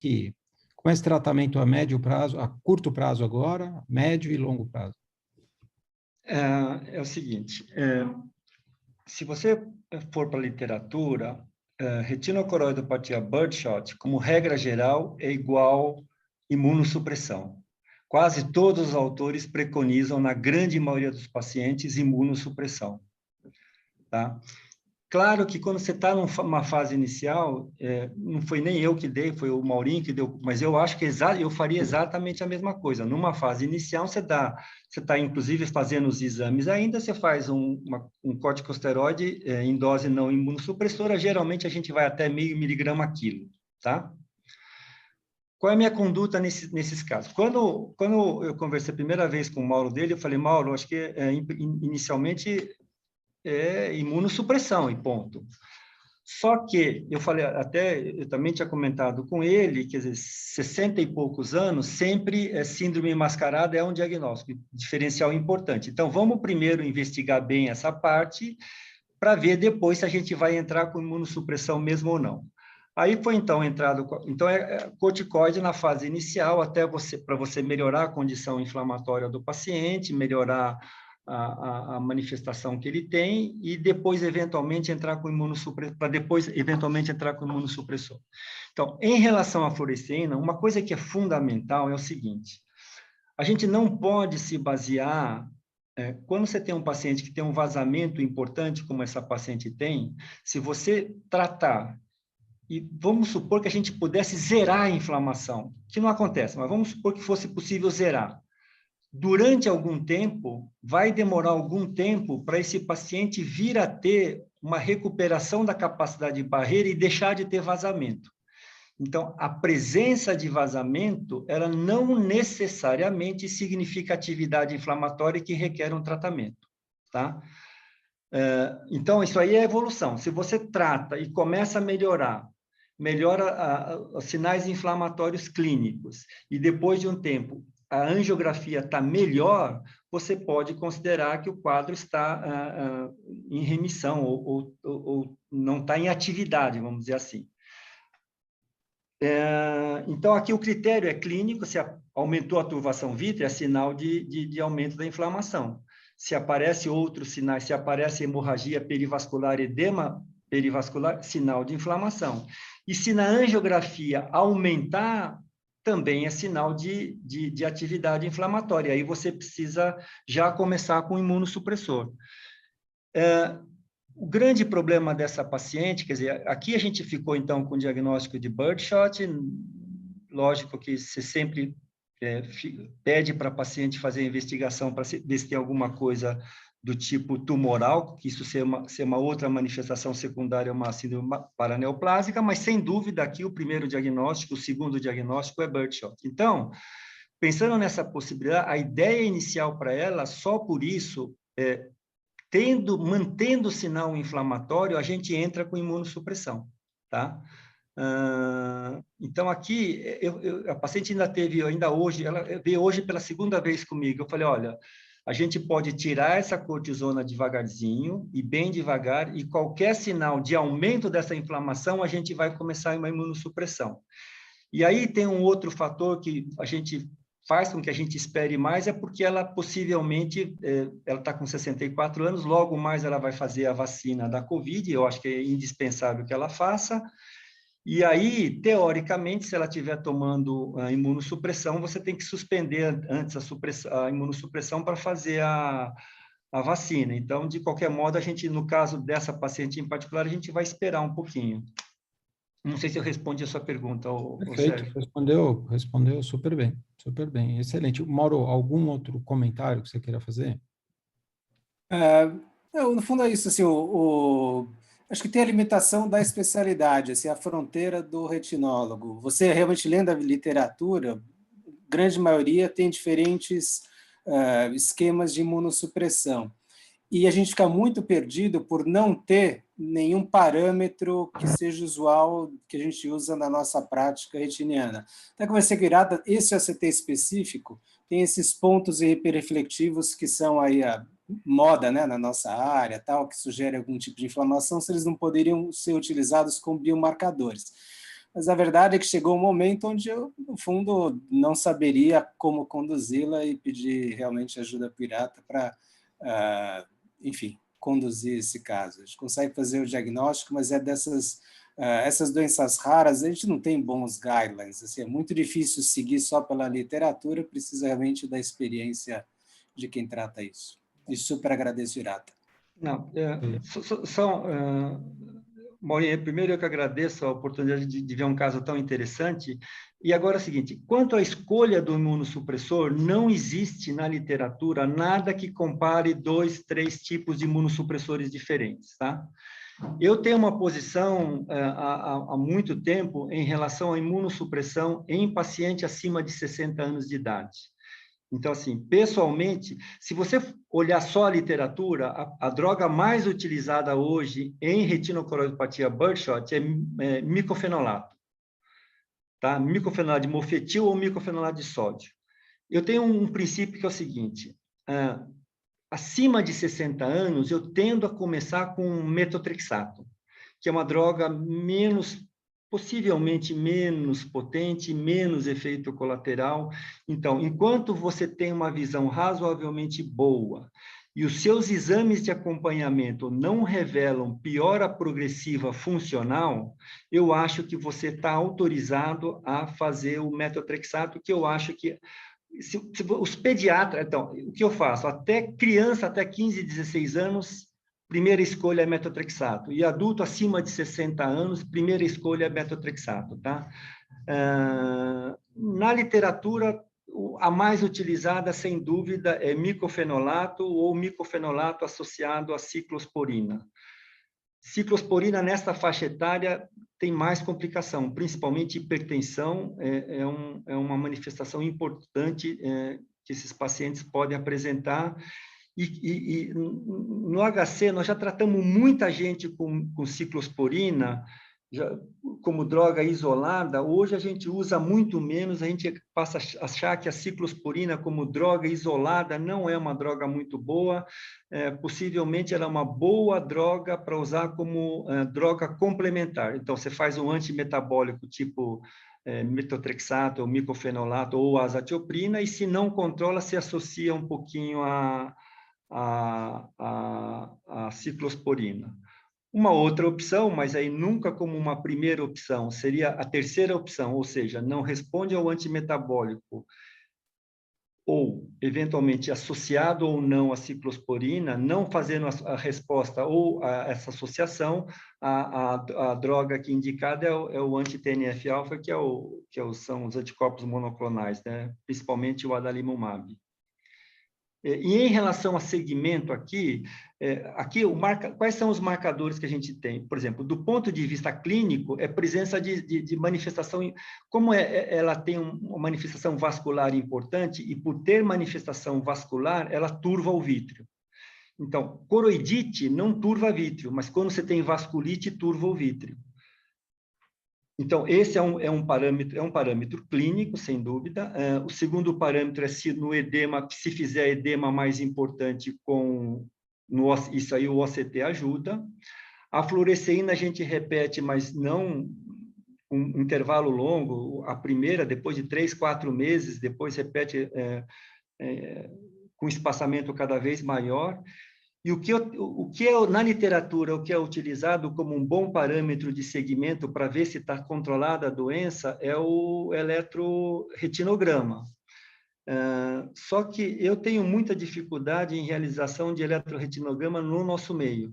que com esse tratamento a médio prazo, a curto prazo agora, médio e longo prazo? É o seguinte, se você for para a literatura, retinocoroidopatia birdshot, como regra geral, é igual imunossupressão. Quase todos os autores preconizam, na grande maioria dos pacientes, imunossupressão. Tá? Claro que quando você está numa fase inicial, não foi nem eu que dei, foi o Maurinho que deu, mas eu acho que eu faria exatamente a mesma coisa. Numa fase inicial, você está inclusive fazendo os exames ainda, você faz um corticosteroide em dose não imunossupressora, geralmente a gente vai até 0,5 miligrama quilo, tá? Qual é a minha conduta nesses casos? Quando eu conversei a primeira vez com o Mauro dele, eu falei, Mauro, acho que inicialmente é imunossupressão e ponto. Só que, eu falei, até eu também tinha comentado com ele, quer dizer, 60 e poucos anos, sempre síndrome mascarada é um diagnóstico diferencial importante. Então, vamos primeiro investigar bem essa parte, para ver depois se a gente vai entrar com imunossupressão mesmo ou não. Aí foi então entrado, então corticoide na fase inicial, até para você melhorar a condição inflamatória do paciente, melhorar a manifestação que ele tem, e depois, eventualmente, entrar com imunossupressor, para depois, eventualmente, entrar com imunossupressor. Então, em relação à fluoresceína, uma coisa que é fundamental é o seguinte, a gente não pode se basear, quando você tem um paciente que tem um vazamento importante, como essa paciente tem, se você tratar, e vamos supor que a gente pudesse zerar a inflamação, que não acontece, mas vamos supor que fosse possível zerar. Durante algum tempo, vai demorar algum tempo para esse paciente vir a ter uma recuperação da capacidade de barreira e deixar de ter vazamento. Então, a presença de vazamento, ela não necessariamente significa atividade inflamatória que requer um tratamento, tá? Então, isso aí é evolução. Se você trata e começa a melhora os sinais inflamatórios clínicos, e depois de um tempo a angiografia está melhor, você pode considerar que o quadro está em remissão ou não está em atividade, vamos dizer assim. Então, aqui o critério é clínico, se aumentou a turvação vítrea, é sinal de aumento da inflamação. Se aparece outros sinais, se aparece hemorragia perivascular, edema perivascular, sinal de inflamação. E se na angiografia aumentar, também é sinal de atividade inflamatória. Aí você precisa já começar com imunossupressor. O grande problema dessa paciente, quer dizer, aqui a gente ficou, então, com o diagnóstico de birdshot. Lógico que você sempre pede para a paciente fazer a investigação para ver se tem alguma coisa do tipo tumoral, que isso ser uma outra manifestação secundária, uma síndrome paraneoplásica, mas, sem dúvida, aqui o primeiro diagnóstico, o segundo diagnóstico é birdshot. Então, pensando nessa possibilidade, a ideia inicial para ela, só por isso, mantendo o sinal inflamatório, a gente entra com imunossupressão, tá? Então, aqui, a paciente ainda hoje, ela veio hoje pela segunda vez comigo. Eu falei, olha, a gente pode tirar essa cortisona devagarzinho e bem devagar, e qualquer sinal de aumento dessa inflamação, a gente vai começar uma imunossupressão. E aí tem um outro fator que a gente faz com que a gente espere mais, é porque ela possivelmente, ela está com 64 anos, logo mais ela vai fazer a vacina da Covid, eu acho que é indispensável que ela faça. E aí, teoricamente, se ela estiver tomando a imunossupressão, você tem que suspender antes a imunossupressão para fazer a vacina. Então, de qualquer modo, a gente, no caso dessa paciente em particular, a gente vai esperar um pouquinho. Não sei se eu respondi a sua pergunta, Perfeito, Sérgio. respondeu super bem, excelente. Mauro, algum outro comentário que você queira fazer? No fundo é isso, assim, acho que tem a limitação da especialidade, assim, a fronteira do retinólogo. Você realmente lendo a literatura, grande maioria tem diferentes esquemas de imunossupressão. E a gente fica muito perdido por não ter nenhum parâmetro que seja usual, que a gente usa na nossa prática retiniana. Até conversei com o Irada, esse OCT específico tem esses pontos hiperreflectivos que são aí a moda, né, na nossa área, tal, que sugere algum tipo de inflamação, se eles não poderiam ser utilizados como biomarcadores. mas a verdade é que chegou um momento onde eu, no fundo, não saberia como conduzi-la e pedir realmente ajuda pirata para, enfim, conduzir esse caso. A gente consegue fazer o diagnóstico, mas é dessas essas doenças raras, a gente não tem bons guidelines, assim, é muito difícil seguir só pela literatura, precisa realmente da experiência de quem trata isso. E super agradeço, Hirata. Não, Maurinho, primeiro eu que agradeço a oportunidade de ver um caso tão interessante. E agora é o seguinte, quanto à escolha do imunossupressor, não existe na literatura nada que compare 2, 3 tipos de imunossupressores diferentes, tá? Eu tenho uma posição há muito tempo em relação à imunossupressão em paciente acima de 60 anos de idade. Então, assim, pessoalmente, se você olhar só a literatura, a droga mais utilizada hoje em retinocoroidopatia birdshot é micofenolato, tá? Micofenolato de mofetil ou micofenolato de sódio. Eu tenho um princípio que é o seguinte, acima de 60 anos, eu tendo a começar com metotrexato, que é uma droga possivelmente menos potente, menos efeito colateral. Então, enquanto você tem uma visão razoavelmente boa e os seus exames de acompanhamento não revelam piora progressiva funcional, eu acho que você está autorizado a fazer o metotrexato, que eu acho que os pediatras, então, o que eu faço? Até criança, até 15, 16 anos, primeira escolha é metotrexato. E adulto acima de 60 anos, primeira escolha é metotrexato, tá? Na literatura, a mais utilizada, sem dúvida, é micofenolato ou micofenolato associado a ciclosporina. Ciclosporina, nesta faixa etária, tem mais complicação, principalmente hipertensão, é uma manifestação importante que esses pacientes podem apresentar. E no HC, nós já tratamos muita gente com ciclosporina, como droga isolada. Hoje a gente usa muito menos, a gente passa a achar que a ciclosporina como droga isolada não é uma droga muito boa, possivelmente ela é uma boa droga para usar como droga complementar. Então, você faz um antimetabólico tipo metotrexato, ou micofenolato, ou azatioprina, e se não controla, se associa um pouquinho a ciclosporina. Uma outra opção, mas aí nunca como uma primeira opção, seria a terceira opção, ou seja, não responde ao antimetabólico ou, eventualmente, associado ou não à ciclosporina, não fazendo a resposta ou essa associação, a droga que indicada é o anti-TNF-alfa, que são os anticorpos monoclonais, né? Principalmente o adalimumab. E em relação a segmento aqui, quais são os marcadores que a gente tem? Por exemplo, do ponto de vista clínico, é presença de manifestação, como ela tem uma manifestação vascular importante, e por ter manifestação vascular, ela turva o vítreo. Então, coroidite não turva vítreo, mas quando você tem vasculite, turva o vítreo. Então, esse é um parâmetro clínico, sem dúvida. O segundo parâmetro é se no edema, se fizer edema mais importante, isso aí o OCT ajuda. A fluoresceína a gente repete, mas não um intervalo longo. A primeira, depois de 3, 4 meses, depois repete com espaçamento cada vez maior. E o que é na literatura, o que é utilizado como um bom parâmetro de segmento para ver se está controlada a doença é o eletroretinograma. Só que eu tenho muita dificuldade em realização de eletroretinograma no nosso meio.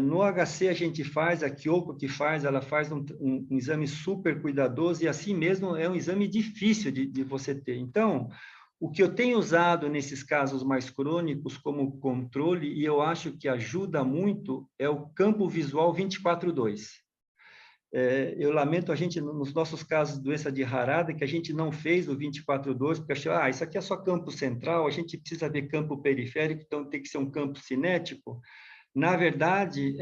No HC a gente faz, a Kyoko que faz, ela faz um exame super cuidadoso e assim mesmo é um exame difícil de você ter. Então, o que eu tenho usado nesses casos mais crônicos como controle, e eu acho que ajuda muito, é o campo visual 24/2. Eu lamento nos nossos casos de doença de Harada, que a gente não fez o 24/2, porque achou, isso aqui é só campo central, a gente precisa ver campo periférico, então tem que ser um campo cinético. Na verdade,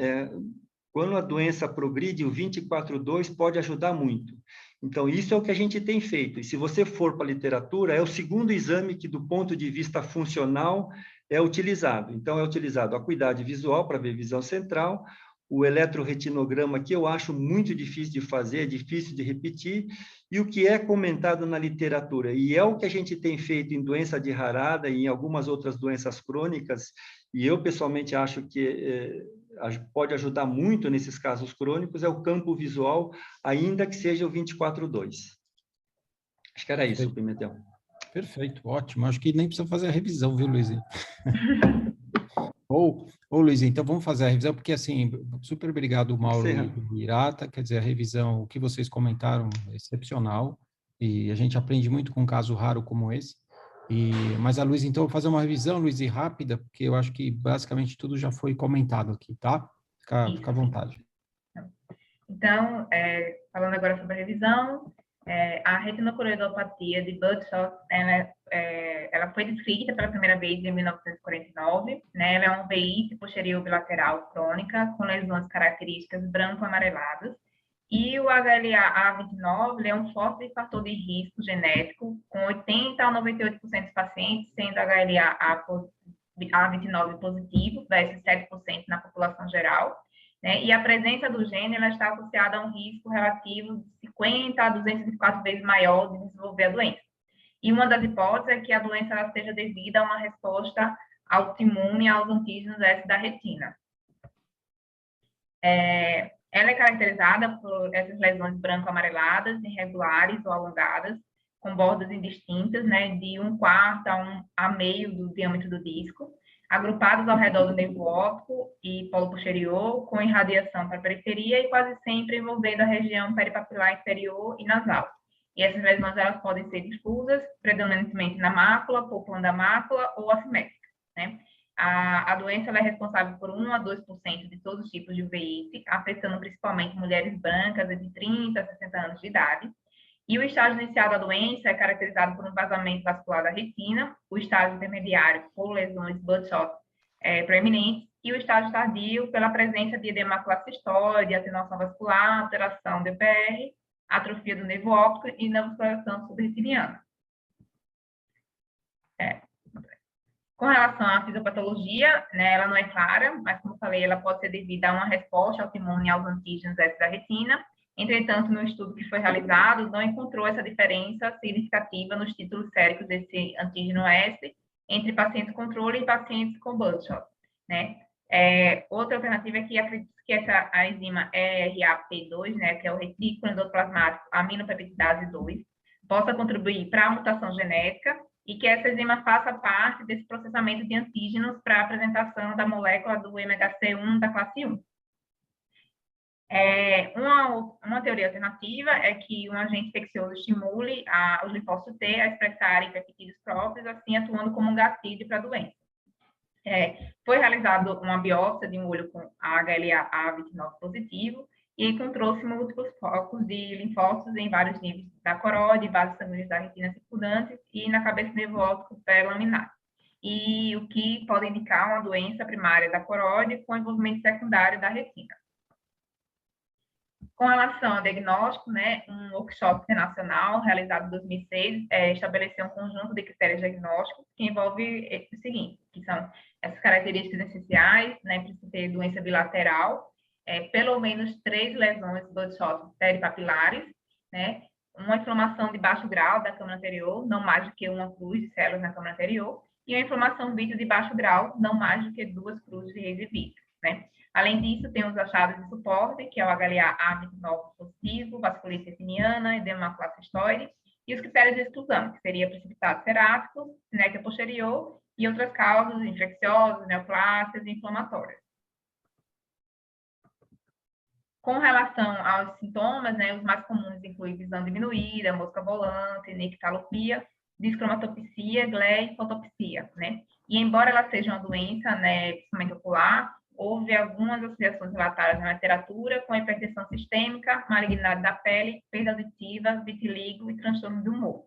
quando a doença progride, o 24/2 pode ajudar muito. Então, isso é o que a gente tem feito. E se você for para a literatura, é o segundo exame que, do ponto de vista funcional, é utilizado. Então, é utilizado a acuidade visual para ver visão central, o eletroretinograma, que eu acho muito difícil de fazer, difícil de repetir, e o que é comentado na literatura. E é o que a gente tem feito em doença de Harada e em algumas outras doenças crônicas, e eu pessoalmente acho que pode ajudar muito nesses casos crônicos, é o campo visual, ainda que seja o 24/2. Acho que era isso, Pimentel. Perfeito, ótimo. Acho que nem precisa fazer a revisão, viu, Luizinho? Luizinho, então vamos fazer a revisão, porque assim, super obrigado, Mauro e Irata, quer dizer, a revisão, o que vocês comentaram é excepcional, e a gente aprende muito com um caso raro como esse. Mas a Luiz, então, eu vou fazer uma revisão, Luiz, e rápida, porque eu acho que basicamente tudo já foi comentado aqui, tá? Fica à vontade. Então, falando agora sobre a revisão, a retinocoroidopatia de Birdshot, ela foi descrita pela primeira vez em 1949, né? Ela é uma veíce posterior bilateral crônica com lesões características branco-amareladas, e o HLA-A29 é um forte fator de risco genético, com 80 a 98% dos pacientes sendo HLA-A29 positivo, versus 7% na população geral, né? E a presença do gene ela está associada a um risco relativo de 50 a 224 vezes maior de desenvolver a doença. E uma das hipóteses é que a doença ela seja devida a uma resposta autoimune aos antígenos S da retina. Ela é caracterizada por essas lesões branco-amareladas, irregulares ou alongadas, com bordas indistintas, né, de 1/4 a meio do diâmetro do disco, agrupados ao redor do nervo óptico e polo posterior, com irradiação para a periferia e quase sempre envolvendo a região peripapilar inferior e nasal. E essas lesões elas podem ser difusas, predominantemente na mácula, populando a mácula ou assimétricas, né? A doença ela é responsável por 1 a 2% de todos os tipos de uveice, afetando principalmente mulheres brancas de 30 a 60 anos de idade. E o estágio inicial da doença é caracterizado por um vazamento vascular da retina, o estágio intermediário por lesões bloodshot proeminentes, e o estágio tardio pela presença de edema macular-cistoide, atenuação vascular, alteração do EPR, atrofia do nervo óptico e neovascularização subretiniana. Com relação à fisiopatologia, né, ela não é clara, mas, como falei, ela pode ser devida a uma resposta autoimune aos antígenos S da retina. Entretanto, no estudo que foi realizado, não encontrou essa diferença significativa nos títulos séricos desse antígeno S entre pacientes controle e pacientes com Birdshot, né? Outra alternativa é que acredita que a enzima ERAP2, né, que é o retículo endoplasmático aminopeptidase 2, possa contribuir para a mutação genética e que essa enzima faça parte desse processamento de antígenos para a apresentação da molécula do MHC1 da classe 1. Uma teoria alternativa é que um agente infeccioso estimule os linfócitos T a expressarem peptídeos próprios, assim atuando como um gatilho para a doença. Foi realizada uma biópsia de um olho com HLA-A29 positivo e encontrou-se múltiplos focos de linfócitos em vários níveis da coroide, vasos sanguíneos da retina circundantes e na cabeça do nervo óptico pré-laminar. E o que pode indicar uma doença primária da coroide com envolvimento secundário da retina. Com relação ao diagnóstico, né, um workshop internacional realizado em 2006 estabeleceu um conjunto de critérios diagnósticos que envolve o seguinte, que são essas características essenciais, né, precisa ter doença bilateral, pelo menos 3 lesões bloodshot peripapilares, né, uma inflamação de baixo grau da câmara anterior, não mais do que uma cruz de células na câmara anterior, e uma inflamação vítreo de baixo grau, não mais do que 2 cruzes de raíz vítreo, né. Além disso, tem os achados de suporte, que é o HLA-A29 positivo, vasculite retiniana, edema macular-cistoide, e os critérios de exclusão, que seria precipitado cerático, sinéquia posterior e outras causas infecciosas, neoplásias e inflamatórias. Com relação aos sintomas, né, os mais comuns incluem visão diminuída, mosca volante, nictalopia, descromatopsia, gleia e fotopsia, né? E embora ela seja uma doença, né, principalmente ocular, houve algumas associações relatadas na literatura com hipertensão sistêmica, malignidade da pele, perda auditiva, vitiligo e transtorno do humor.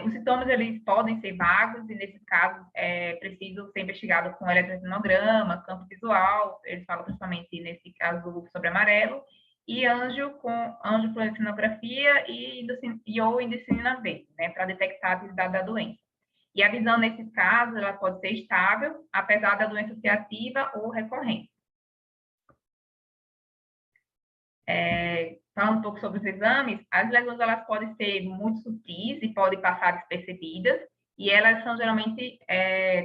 Os sintomas eles podem ser vagos e, nesses casos, é preciso ser investigado com eletroretinograma, campo visual, eles falam principalmente, nesse caso, sobre amarelo, e angiofluorescinografia ou indicina V, né, para detectar a atividade da doença. E a visão, nesses casos, ela pode ser estável, apesar da doença ser ativa ou recorrente. Falando um pouco sobre os exames, as lesões elas podem ser muito sutis e podem passar despercebidas, e elas são geralmente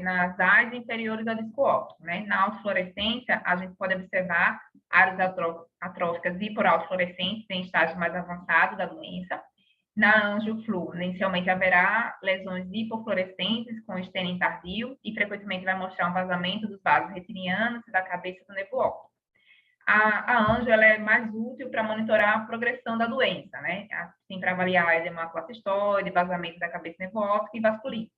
nas áreas inferiores do disco óptico, né? Na autofluorescência, a gente pode observar áreas atróficas hipoautofluorescentes em estágio mais avançado da doença. Na angioflu, inicialmente haverá lesões hipofluorescentes com estênin tardio e frequentemente vai mostrar um vazamento dos vasos retinianos e da cabeça do nervo óptico. A anjo ela é mais útil para monitorar a progressão da doença, né? Assim, para avaliar edema classistoide, vazamento da cabeça nervo óptica e vasculite.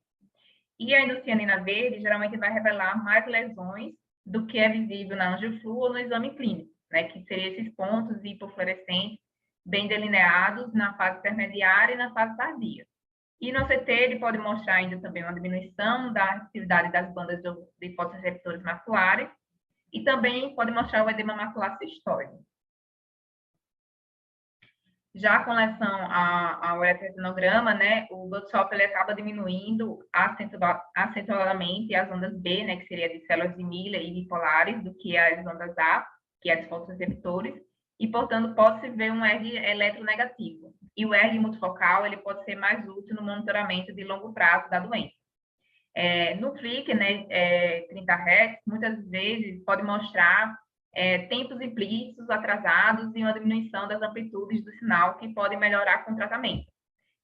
E a endocianina verde geralmente vai revelar mais lesões do que é visível na angioflu ou no exame clínico, né? Que seriam esses pontos hipofluorescentes bem delineados na fase intermediária e na fase tardia. E no CT ele pode mostrar ainda também uma diminuição da atividade das bandas de fotoreceptores maculares e também pode mostrar o edema macular cistoide. Já com relação ao eletroretinograma, né, o Botox ele acaba diminuindo acentuadamente as ondas B, né, que seria de células de Miller e bipolares, do que as ondas A, que é as fotoreceptores, e, portanto, pode-se ver um ERG eletronegativo. E o ERG multifocal ele pode ser mais útil no monitoramento de longo prazo da doença. No Flickr, né, 30 Hz, muitas vezes pode mostrar tempos implícitos atrasados e uma diminuição das amplitudes do sinal que podem melhorar com o tratamento.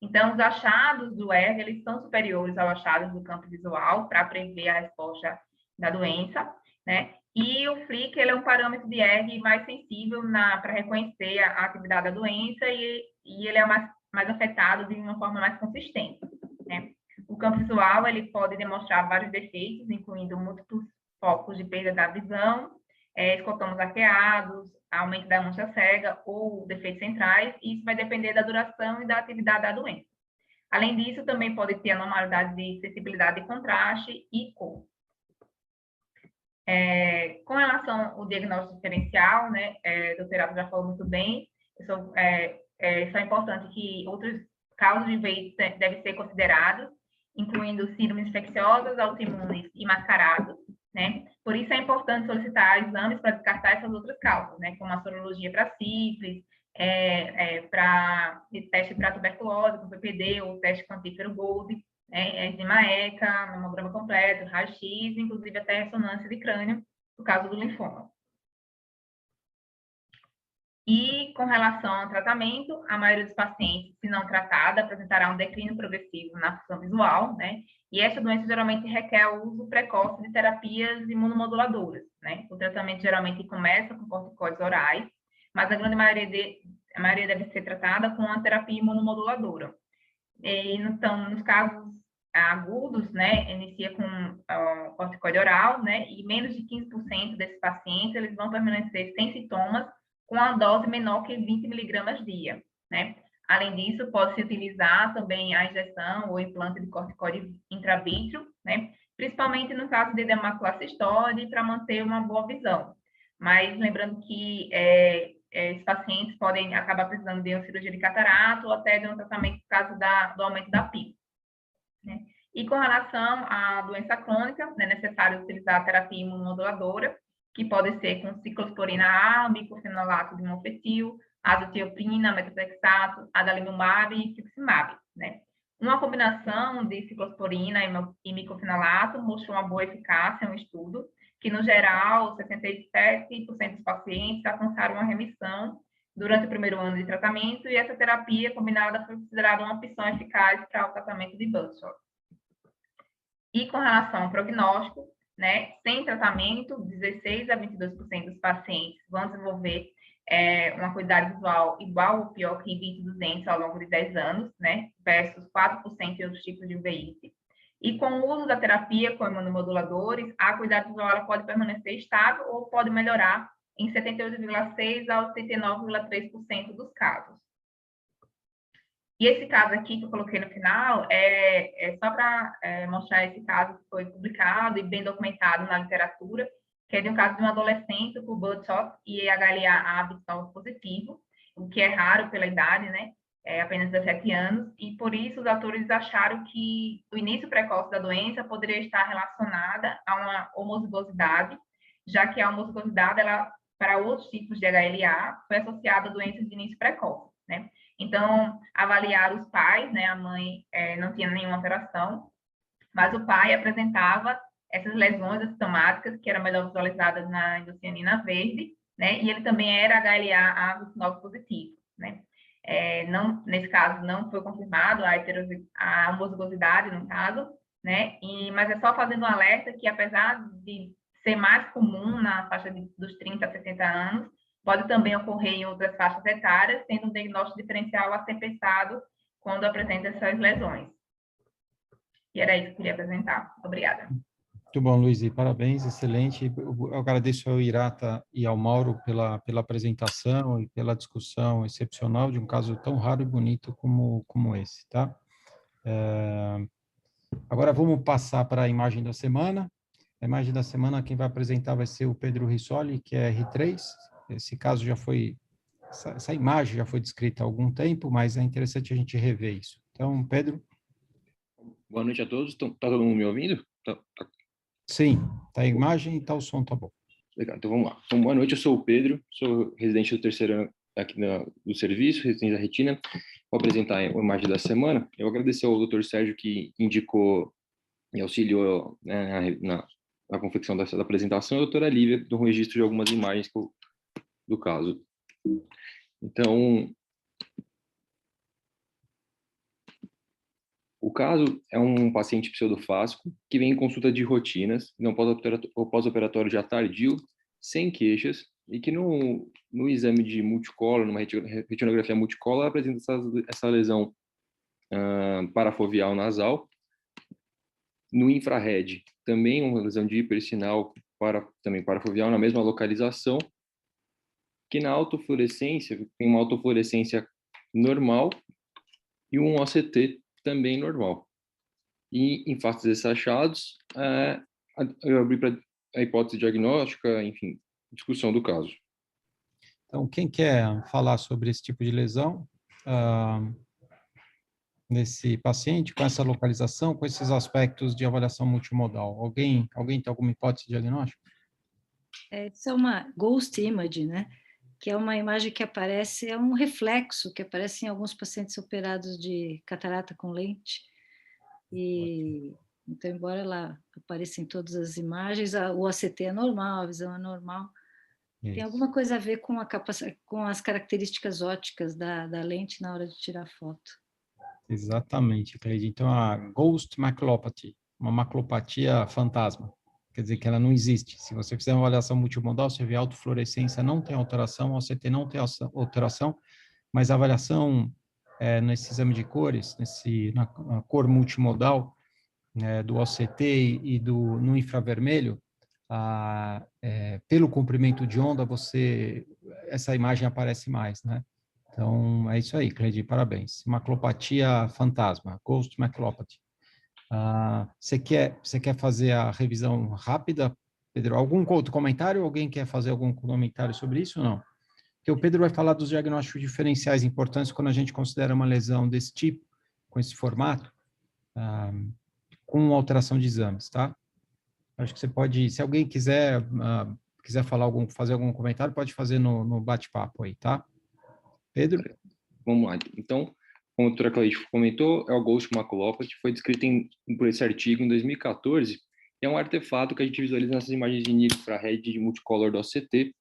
Então, os achados do ERG eles são superiores aos achados do campo visual para prever a resposta da doença, né? E o Flickr ele é um parâmetro de ERG mais sensível para reconhecer a atividade da doença e ele é mais afetado de uma forma mais consistente, né? O campo visual ele pode demonstrar vários defeitos, incluindo múltiplos focos de perda da visão, escotomos arqueados, aumento da mancha cega ou defeitos centrais, e isso vai depender da duração e da atividade da doença. Além disso, também pode ter anormalidade de sensibilidade de contraste e cor. Com relação ao diagnóstico diferencial, né, o doutorado já falou muito bem, só é importante que outros causas de VIH devem ser considerados, incluindo síndromes infecciosas, autoimunes e mascarados, né? Por isso é importante solicitar exames para descartar essas outras causas, né? Como a sorologia para sífilis, para teste para tuberculose, com PPD, ou teste quantífero Gold, enzima ECA, mamograma completo, raio-x, inclusive até ressonância de crânio, no caso do linfoma. E com relação ao tratamento, a maioria dos pacientes, se não tratada, apresentará um declínio progressivo na função visual, né? E essa doença geralmente requer o uso precoce de terapias imunomoduladoras, né? O tratamento geralmente começa com corticoides orais, mas a grande maioria deve ser tratada com uma terapia imunomoduladora. E, então, nos casos agudos, né, inicia com corticoide oral, né? E menos de 15% desses pacientes, eles vão permanecer sem sintomas, com a dose menor que 20 miligramas dia, né? Além disso, pode-se utilizar também a injeção ou implante de corticoide intravítrio, né? Principalmente no caso de edema macular cistoide, para manter uma boa visão. Mas lembrando que esses pacientes podem acabar precisando de uma cirurgia de catarata ou até de um tratamento por causa do aumento da PIB, né? E com relação à doença crônica, é necessário utilizar a terapia imunomoduladora, que pode ser com ciclosporina A, micofenolato de mofetil, azathioprina, metotrexato, adalimumab e infliximab, né? Uma combinação de ciclosporina e micofenolato mostrou uma boa eficácia em um estudo, que, no geral, 67% dos pacientes alcançaram uma remissão durante o primeiro ano de tratamento, e essa terapia combinada foi considerada uma opção eficaz para o tratamento de Buzzshot. E com relação ao prognóstico, né, sem tratamento, 16 a 22% dos pacientes vão desenvolver uma acuidade visual igual ou pior que em 20/200 ao longo de 10 anos, né, versus 4% em outros tipos de uveitis. E com o uso da terapia com imunomoduladores, a acuidade visual ela pode permanecer estável ou pode melhorar em 78,6% a 89,3% dos casos. E esse caso aqui que eu coloquei no final é só para mostrar esse caso que foi publicado e bem documentado na literatura, que é de um caso de um adolescente com Buzzshot e HLA-A visual positivo, o que é raro pela idade, né? Apenas 17 anos, e por isso os autores acharam que o início precoce da doença poderia estar relacionada a uma homozigosidade, já que a homozigosidade ela para outros tipos de HLA foi associada a doenças de início precoce, né? Então, avaliaram os pais, né? A mãe não tinha nenhuma alteração, mas o pai apresentava essas lesões assintomáticas, que eram melhor visualizadas na endocianina verde, né? E ele também era HLA-A29 positivo, né? Não, nesse caso, não foi confirmado a homozigosidade, no caso, né? Mas é só fazendo um alerta que, apesar de ser mais comum na faixa dos 30 a 60 anos, pode também ocorrer em outras faixas etárias, sendo um diagnóstico diferencial a ser pensado quando apresenta essas lesões. E era isso que eu queria apresentar. Obrigada. Muito bom, Luiz, e parabéns, excelente. Eu agradeço ao Hirata e ao Mauro pela apresentação e pela discussão excepcional de um caso tão raro e bonito como esse, tá? Agora vamos passar para a imagem da semana. A imagem da semana, quem vai apresentar vai ser o Pedro Rissoli, que é R3. Esse caso já foi, essa imagem já foi descrita há algum tempo, mas é interessante a gente rever isso. Então, Pedro. Boa noite a todos. Tá todo mundo me ouvindo? Tá. Sim, tá a imagem e tá o som, tá bom. Legal, então vamos lá. Então, boa noite, eu sou o Pedro, sou residente do terceiro ano aqui do serviço, residente da Retina. Vou apresentar a imagem da semana. Eu agradecer ao Dr. Sérgio que indicou e auxiliou, né, na confecção dessa apresentação, e a doutora Lívia do registro de algumas imagens do caso. Então, o caso é um paciente pseudofásico que vem em consulta de rotinas, não pós-operatório já tardio, sem queixas, e que no exame de multicolor, numa retinografia multicolor, apresenta essa lesão parafoveal nasal. No infrared, também uma lesão de hipersinal também parafoveal na mesma localização, que na autofluorescência tem uma autofluorescência normal e um OCT também normal. E em fatos desses achados, eu abri para a hipótese diagnóstica, enfim, discussão do caso. Então, quem quer falar sobre esse tipo de lesão, nesse paciente, com essa localização, com esses aspectos de avaliação multimodal? Alguém tem alguma hipótese diagnóstica? Isso é uma ghost image, né? Que é uma imagem que aparece, é um reflexo que aparece em alguns pacientes operados de catarata com lente. E então, embora ela apareça em todas as imagens, o ACT é normal, a visão é normal. Isso. Tem alguma coisa a ver com as características ópticas da lente na hora de tirar foto. Exatamente, Cleide. Então, a ghost maculopathy, uma maculopatia fantasma. Quer dizer que ela não existe. Se você fizer uma avaliação multimodal, você vê a autofluorescência não tem alteração, o OCT não tem alteração, mas a avaliação nesse exame de cores, na cor multimodal, do OCT e no infravermelho, pelo comprimento de onda, essa imagem aparece mais, né? Então, é isso aí, Cleide, parabéns. Maculopatia fantasma, ghost maculopathy. Você quer fazer a revisão rápida, Pedro? Algum outro comentário? Alguém quer fazer algum comentário sobre isso ou não? Porque o Pedro vai falar dos diagnósticos diferenciais importantes quando a gente considera uma lesão desse tipo, com esse formato, com alteração de exames, tá? Acho que você pode, se alguém quiser fazer algum comentário, pode fazer no bate-papo aí, tá? Pedro? Vamos lá. Então, como a doutora Cleide comentou, é o ghost maculopathy, foi descrito por esse artigo em 2014, e é um artefato que a gente visualiza nessas imagens de nível infrared de multicolor do OCT,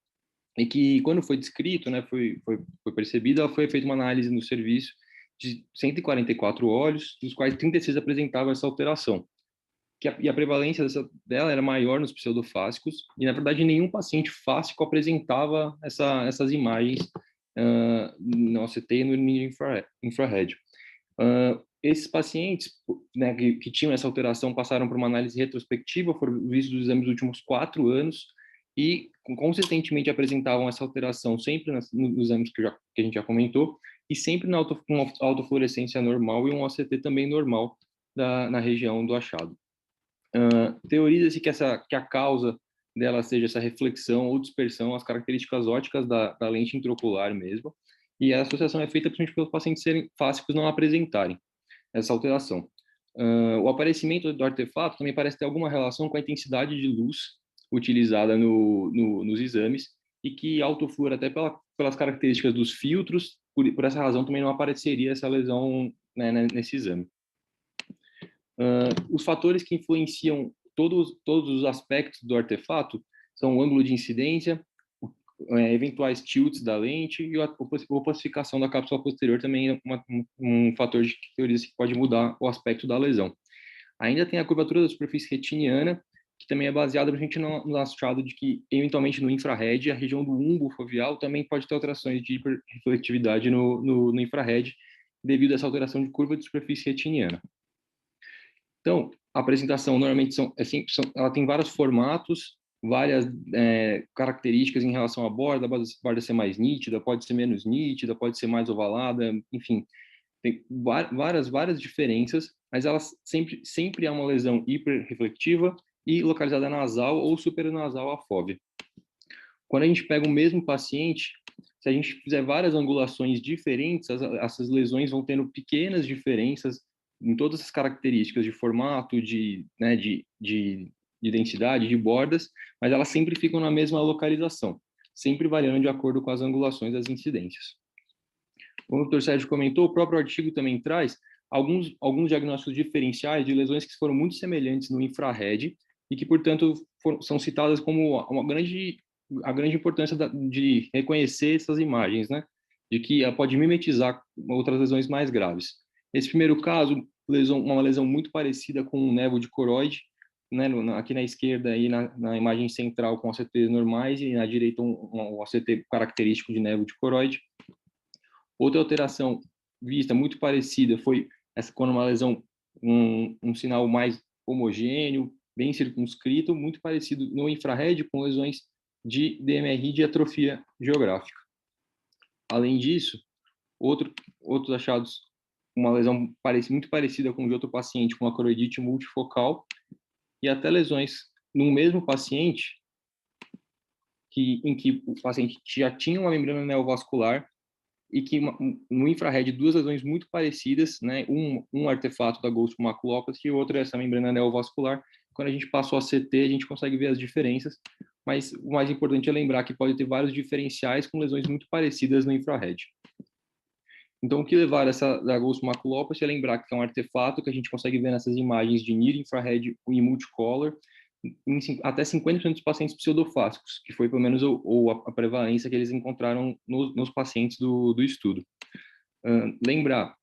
e que, quando foi descrito, né, foi percebido, foi feita uma análise no serviço de 144 olhos, dos quais 36 apresentavam essa alteração. E a prevalência dela era maior nos pseudofásicos, e, na verdade, nenhum paciente fásico apresentava essas imagens no OCT e no nível infrared. Esses pacientes, né, que tinham essa alteração passaram por uma análise retrospectiva, foram vistos os exames dos últimos 4 anos e consistentemente apresentavam essa alteração sempre nos exames que a gente já comentou e sempre com uma autofluorescência normal e um OCT também normal na região do achado. Teoriza-se que a causa dela seja essa reflexão ou dispersão, as características ópticas da lente intraocular mesmo, e a associação é feita principalmente pelos pacientes fásicos não apresentarem essa alteração. O aparecimento do artefato também parece ter alguma relação com a intensidade de luz utilizada nos exames, e que autofluor, até pelas características dos filtros, por essa razão também não apareceria essa lesão, né, nesse exame. Os fatores que influenciam todos os aspectos do artefato são o ângulo de incidência, eventuais tilts da lente e a opacificação da cápsula posterior também é um fator de teorias que pode mudar o aspecto da lesão. Ainda tem a curvatura da superfície retiniana, que também é baseada no achado de que, eventualmente, no infrared, a região do umbo foveal também pode ter alterações de hiperreflectividade no infrared, devido a essa alteração de curva de superfície retiniana. Então, a apresentação normalmente ela tem vários formatos, várias características em relação à borda, pode ser mais nítida, pode ser menos nítida, pode ser mais ovalada, enfim, tem várias diferenças, mas ela sempre é uma lesão hiperreflectiva e localizada nasal ou supranasal à fóvea. Quando a gente pega o mesmo paciente, se a gente fizer várias angulações diferentes, essas lesões vão tendo pequenas diferenças em todas as características de formato, de densidade, de bordas, mas elas sempre ficam na mesma localização, sempre variando de acordo com as angulações das incidências. Como o Dr. Sérgio comentou, o próprio artigo também traz alguns diagnósticos diferenciais de lesões que foram muito semelhantes no infrared e que, portanto, são citadas como a grande importância de reconhecer essas imagens, né? De que ela pode mimetizar outras lesões mais graves. Nesse primeiro caso, uma lesão muito parecida com um névoa de coroide, né? Aqui na esquerda e na imagem central com OCTs normais e na direita um OCT característico de névoa de coroide. Outra alteração vista muito parecida foi quando uma lesão, um sinal mais homogêneo, bem circunscrito, muito parecido no infrared com lesões de DMRI de atrofia geográfica. Além disso, outros achados, uma lesão muito parecida com de outro paciente com a coroidite multifocal e até lesões no mesmo paciente em que o paciente já tinha uma membrana neovascular e que no infrared duas lesões muito parecidas, né? Um artefato da Ghost maculopathy e outro é essa membrana neovascular. Quando a gente passa o ACT, a gente consegue ver as diferenças, mas o mais importante é lembrar que pode ter vários diferenciais com lesões muito parecidas no infrared. Então, o que levar da Ghost maculopathy é lembrar que é um artefato que a gente consegue ver nessas imagens de NIR, infrared e multicolor, em até 50% dos pacientes pseudofásicos, que foi pelo menos a prevalência que eles encontraram nos pacientes do estudo. Lembrar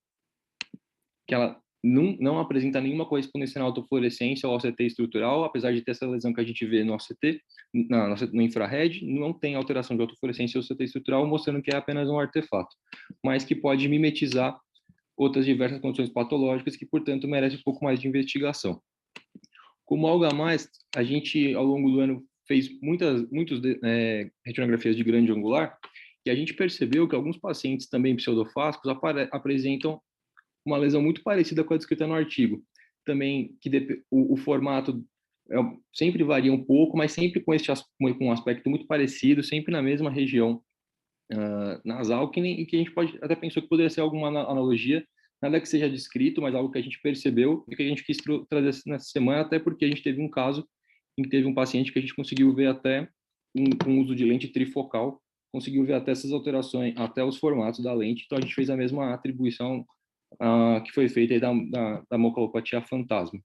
que ela não apresenta nenhuma correspondência na autofluorescência ou OCT estrutural, apesar de ter essa lesão que a gente vê no OCT, no infrared, não tem alteração de autofluorescência ou OCT estrutural, mostrando que é apenas um artefato, mas que pode mimetizar outras diversas condições patológicas que, portanto, merece um pouco mais de investigação. Como algo a mais, a gente, ao longo do ano, fez muitas retinografias de grande angular e a gente percebeu que alguns pacientes também pseudofásicos apresentam uma lesão muito parecida com a descrita no artigo. Também que o formato sempre varia um pouco, mas sempre com um aspecto muito parecido, sempre na mesma região nasal, que a gente até pensou que poderia ser alguma analogia, nada que seja descrito, mas algo que a gente percebeu e que a gente quis trazer nessa semana, até porque a gente teve um caso em que teve um paciente que a gente conseguiu ver até com uso de lente trifocal, conseguiu ver até essas alterações, até os formatos da lente, então a gente fez a mesma atribuição que foi feita aí da maculopatia fantasma.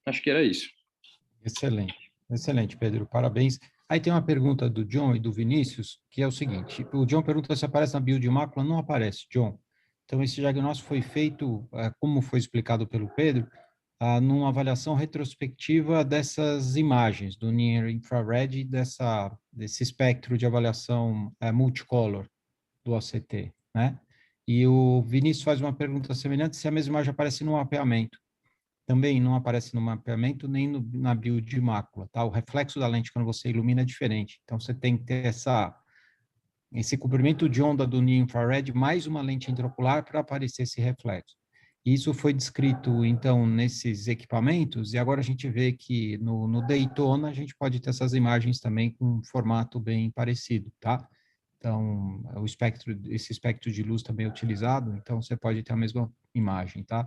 Acho que era isso. Excelente, Pedro, parabéns. Aí tem uma pergunta do John e do Vinícius, que é o seguinte, o John pergunta se aparece na bio de mácula, não aparece, John. Então, esse diagnóstico foi feito, como foi explicado pelo Pedro, numa avaliação retrospectiva dessas imagens, do Near Infrared e desse espectro de avaliação multicolor do OCT, né? E o Vinícius faz uma pergunta semelhante, se a mesma imagem aparece no mapeamento. Também não aparece no mapeamento nem na bio de mácula, tá? O reflexo da lente, quando você ilumina, é diferente. Então, você tem que ter esse comprimento de onda do Near Infrared mais uma lente intraocular para aparecer esse reflexo. Isso foi descrito, então, nesses equipamentos, e agora a gente vê que no Daytona a gente pode ter essas imagens também com um formato bem parecido, tá? Então, esse espectro de luz também é utilizado, então você pode ter a mesma imagem, tá?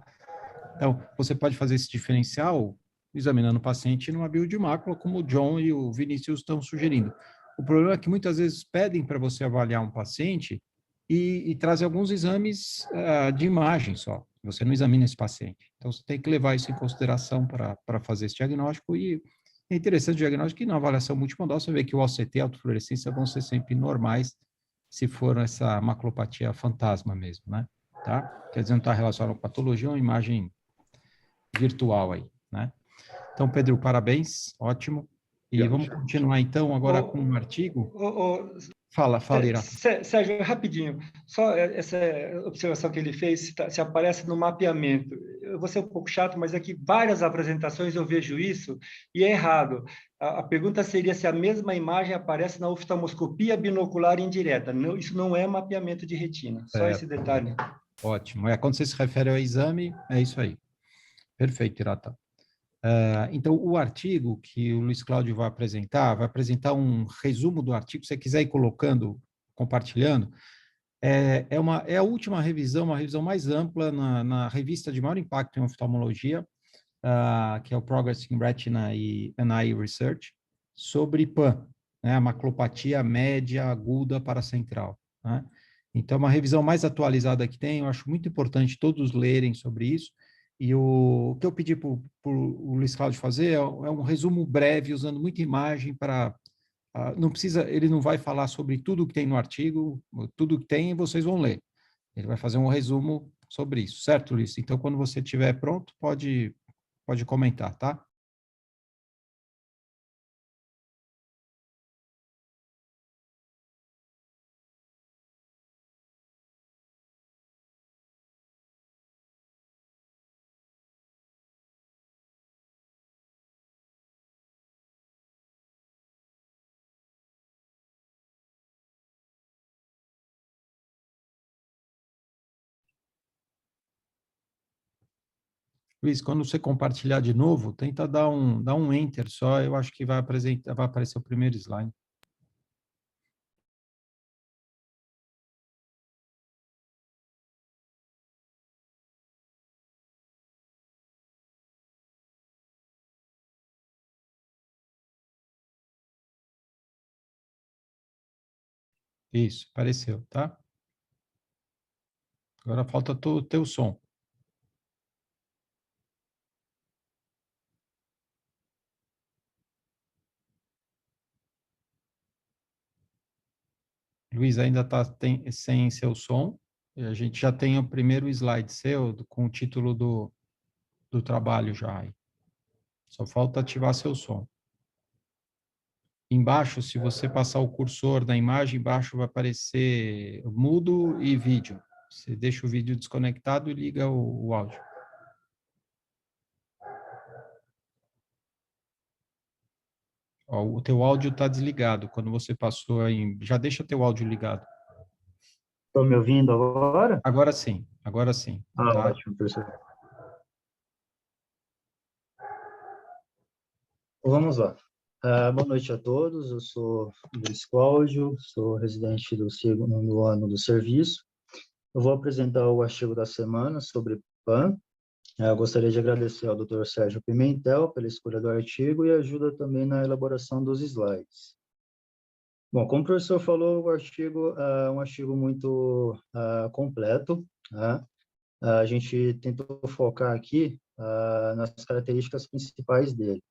Então, você pode fazer esse diferencial examinando o paciente numa bio de mácula, como o John e o Vinícius estão sugerindo. O problema é que muitas vezes pedem para você avaliar um paciente e trazem alguns exames de imagem só. Você não examina esse paciente. Então, você tem que levar isso em consideração para fazer esse diagnóstico. E é interessante o diagnóstico que na avaliação multimodal você vê que o OCT e a autofluorescência vão ser sempre normais se for essa maculopatia fantasma mesmo, né? Tá? Quer dizer, não está relacionado com patologia, é uma imagem virtual aí, né? Então, Pedro, parabéns, ótimo. E vamos continuar, então, agora com um artigo. Fala, Irata. Sérgio, rapidinho, só essa observação que ele fez, se aparece no mapeamento. Eu vou ser um pouco chato, mas aqui várias apresentações eu vejo isso e é errado. A pergunta seria se a mesma imagem aparece na oftalmoscopia binocular indireta. Não, isso não é mapeamento de retina, só esse detalhe. Ótimo. Quando você se refere ao exame, é isso aí. Perfeito, Irata. Então, o artigo que o Luiz Cláudio vai apresentar um resumo do artigo, se você quiser ir colocando, compartilhando, é a última revisão, uma revisão mais ampla na revista de maior impacto em oftalmologia, que é o Progress in Retina and Eye Research, sobre PAN, né, a maculopatia média aguda paracentral, né? Então, uma revisão mais atualizada que tem, eu acho muito importante todos lerem sobre isso. E o que eu pedi para o Luiz Cláudio fazer é um resumo breve, usando muita imagem para... não precisa, ele não vai falar sobre tudo que tem no artigo, tudo que tem vocês vão ler. Ele vai fazer um resumo sobre isso, certo, Luiz? Então, quando você estiver pronto, pode comentar, tá? Luiz, quando você compartilhar de novo, tenta dar um enter só, eu acho que vai aparecer o primeiro slide. Isso, apareceu, tá? Agora falta o teu som. Luiz, ainda está sem seu som. E a gente já tem o primeiro slide seu com o título do trabalho já aí. Só falta ativar seu som. Embaixo, se você passar o cursor na imagem, embaixo vai aparecer mudo e vídeo. Você deixa o vídeo desconectado e liga o áudio. Ó, o teu áudio está desligado. Quando você passou aí, já deixa teu áudio ligado. Estão me ouvindo agora? Agora sim, agora sim. Tá? Ótimo, professor. Vamos lá. Boa noite a todos, eu sou Luiz Cláudio, sou residente do segundo ano do serviço. Eu vou apresentar o artigo da semana sobre PAN. Eu gostaria de agradecer ao Dr. Sérgio Pimentel pela escolha do artigo e ajuda também na elaboração dos slides. Bom, como o professor falou, o artigo é um artigo muito completo, né? A gente tentou focar aqui nas características principais dele.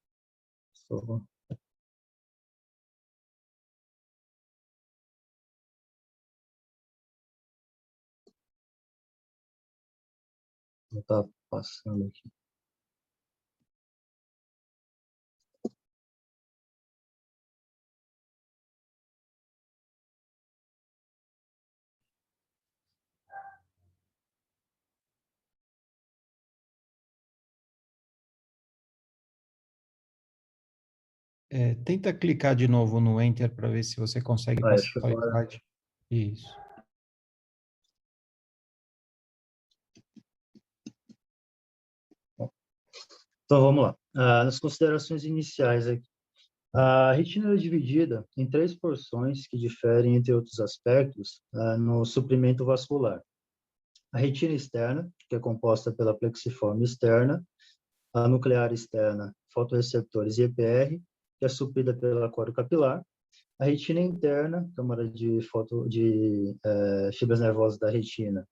Não está passando aqui. Tenta clicar de novo no Enter para ver se você consegue passar o slide. Isso. Então, vamos lá. Nas considerações iniciais aqui. A retina é dividida em 3 porções que diferem, entre outros aspectos, no suprimento vascular. A retina externa, que é composta pela plexiforme externa, a nuclear externa, fotorreceptores e EPR, que é suprida pela coro capilar, A retina interna, câmara de fibras nervosas da retina,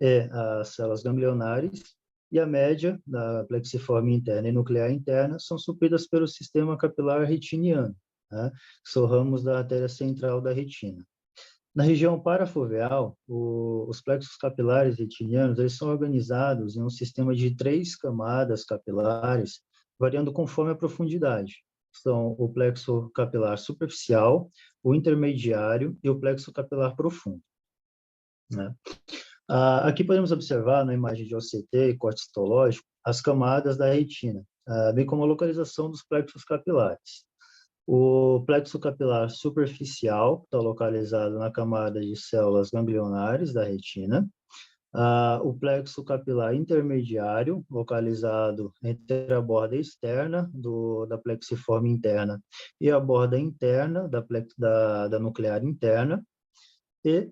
é as células ganglionares, e a média, da plexiforme interna e nuclear interna, são supridas pelo sistema capilar retiniano, né, que são ramos da artéria central da retina. Na região parafoveal, os plexos capilares retinianos eles são organizados em um sistema de 3 camadas capilares, variando conforme a profundidade. São o plexo capilar superficial, o intermediário e o plexo capilar profundo, né? Aqui podemos observar, na imagem de OCT e corte histológico, as camadas da retina, bem como a localização dos plexos capilares. O plexo capilar superficial está localizado na camada de células ganglionares da retina. O plexo capilar intermediário, localizado entre a borda externa da plexiforme interna e a borda interna da nuclear interna. E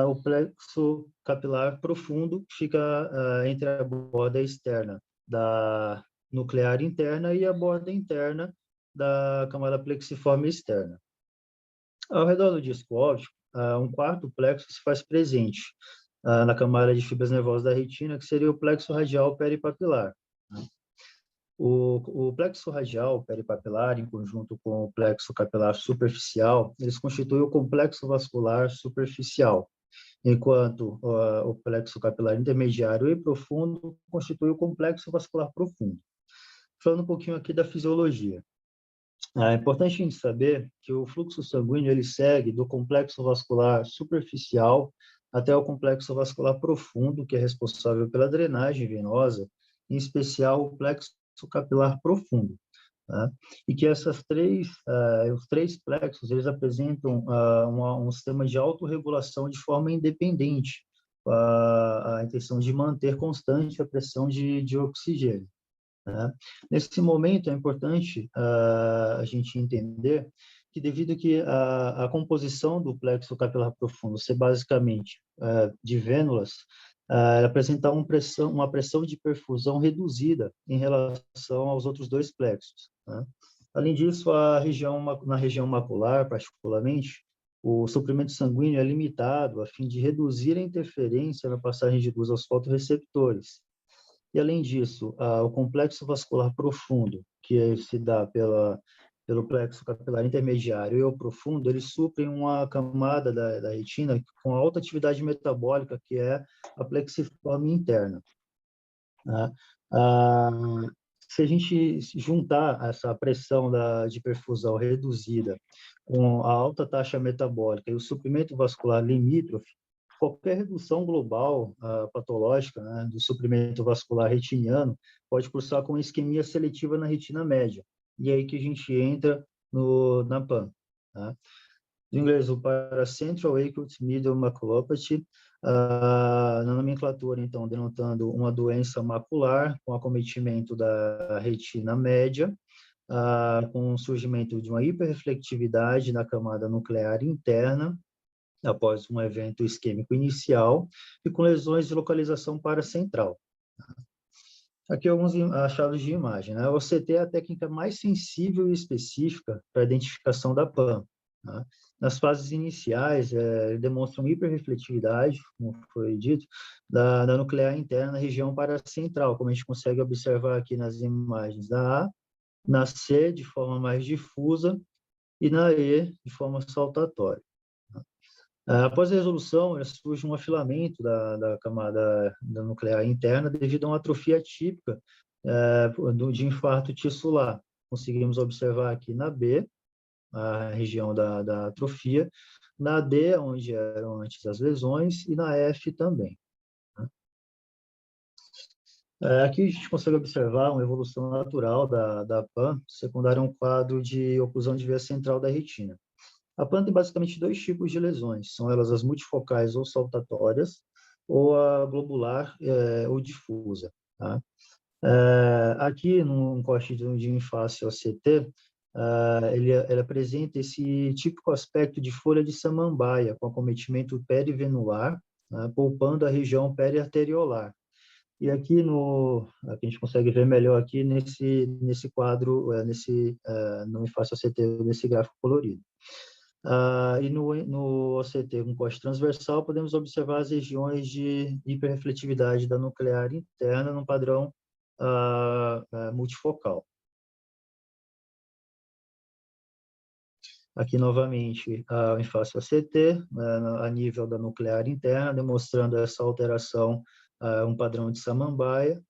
o plexo capilar profundo fica entre a borda externa da nuclear interna e a borda interna da camada plexiforme externa. Ao redor do disco óptico, um quarto plexo se faz presente na camada de fibras nervosas da retina, que seria o plexo radial peripapilar. O plexo radial peripapilar, em conjunto com o plexo capilar superficial, eles constituem o complexo vascular superficial, enquanto o plexo capilar intermediário e profundo constitui o complexo vascular profundo. Falando um pouquinho aqui da fisiologia. É importante a gente saber que o fluxo sanguíneo ele segue do complexo vascular superficial até o complexo vascular profundo, que é responsável pela drenagem venosa, em especial o plexo capilar profundo, né? E que os três plexos eles apresentam um sistema de autorregulação de forma independente, a intenção de manter constante a pressão de oxigênio. Nesse momento, é importante a gente entender que, devido que a composição do plexo capilar profundo ser basicamente de vênulas, ela apresenta uma pressão de perfusão reduzida em relação aos outros 2 plexos, né? Além disso, na região macular, particularmente, o suprimento sanguíneo é limitado a fim de reduzir a interferência na passagem de luz aos fotorreceptores. E, além disso, o complexo vascular profundo, que se dá pelo plexo capilar intermediário e o profundo, eles suprem uma camada da retina com alta atividade metabólica, que é a plexiforme interna, né? Se a gente juntar essa pressão de perfusão reduzida com a alta taxa metabólica e o suprimento vascular limítrofe, qualquer redução global patológica, né, do suprimento vascular retiniano pode cursar com isquemia seletiva na retina média. E é aí que a gente entra na PAN, né? Em inglês, o Paracentral Acute Middle Maculopathy, na nomenclatura, então, denotando uma doença macular com acometimento da retina média, com o surgimento de uma hiperreflectividade na camada nuclear interna, após um evento isquêmico inicial, e com lesões de localização paracentral. Aqui alguns achados de imagem, né? O OCT é a técnica mais sensível e específica para a identificação da PAN, né? Nas fases iniciais, demonstram hiperrefletividade, como foi dito, da nuclear interna na região paracentral, como a gente consegue observar aqui nas imagens da A, na C, de forma mais difusa, e na E, de forma saltatória. Após a resolução, surge um afilamento da camada da nuclear interna devido a uma atrofia típica de infarto tissular. Conseguimos observar aqui na B, a região da atrofia, na D, onde eram antes as lesões, e na F também. Aqui a gente consegue observar uma evolução natural da PAN, secundária a um quadro de oclusão de veia central da retina. A PAN tem basicamente 2 tipos de lesões, são elas as multifocais ou saltatórias, ou a globular ou difusa, tá? Aqui, num corte de face OCT, ele apresenta esse típico aspecto de folha de samambaia, com acometimento perivenular, né, poupando a região periarteriolar. E aqui a gente consegue ver melhor aqui nesse quadro, no face OCT, nesse gráfico colorido. E no OCT com corte transversal, podemos observar as regiões de hiperrefletividade da nuclear interna no padrão multifocal. Aqui, novamente, em face OCT, a nível da nuclear interna, demonstrando essa alteração, um padrão de samambaia,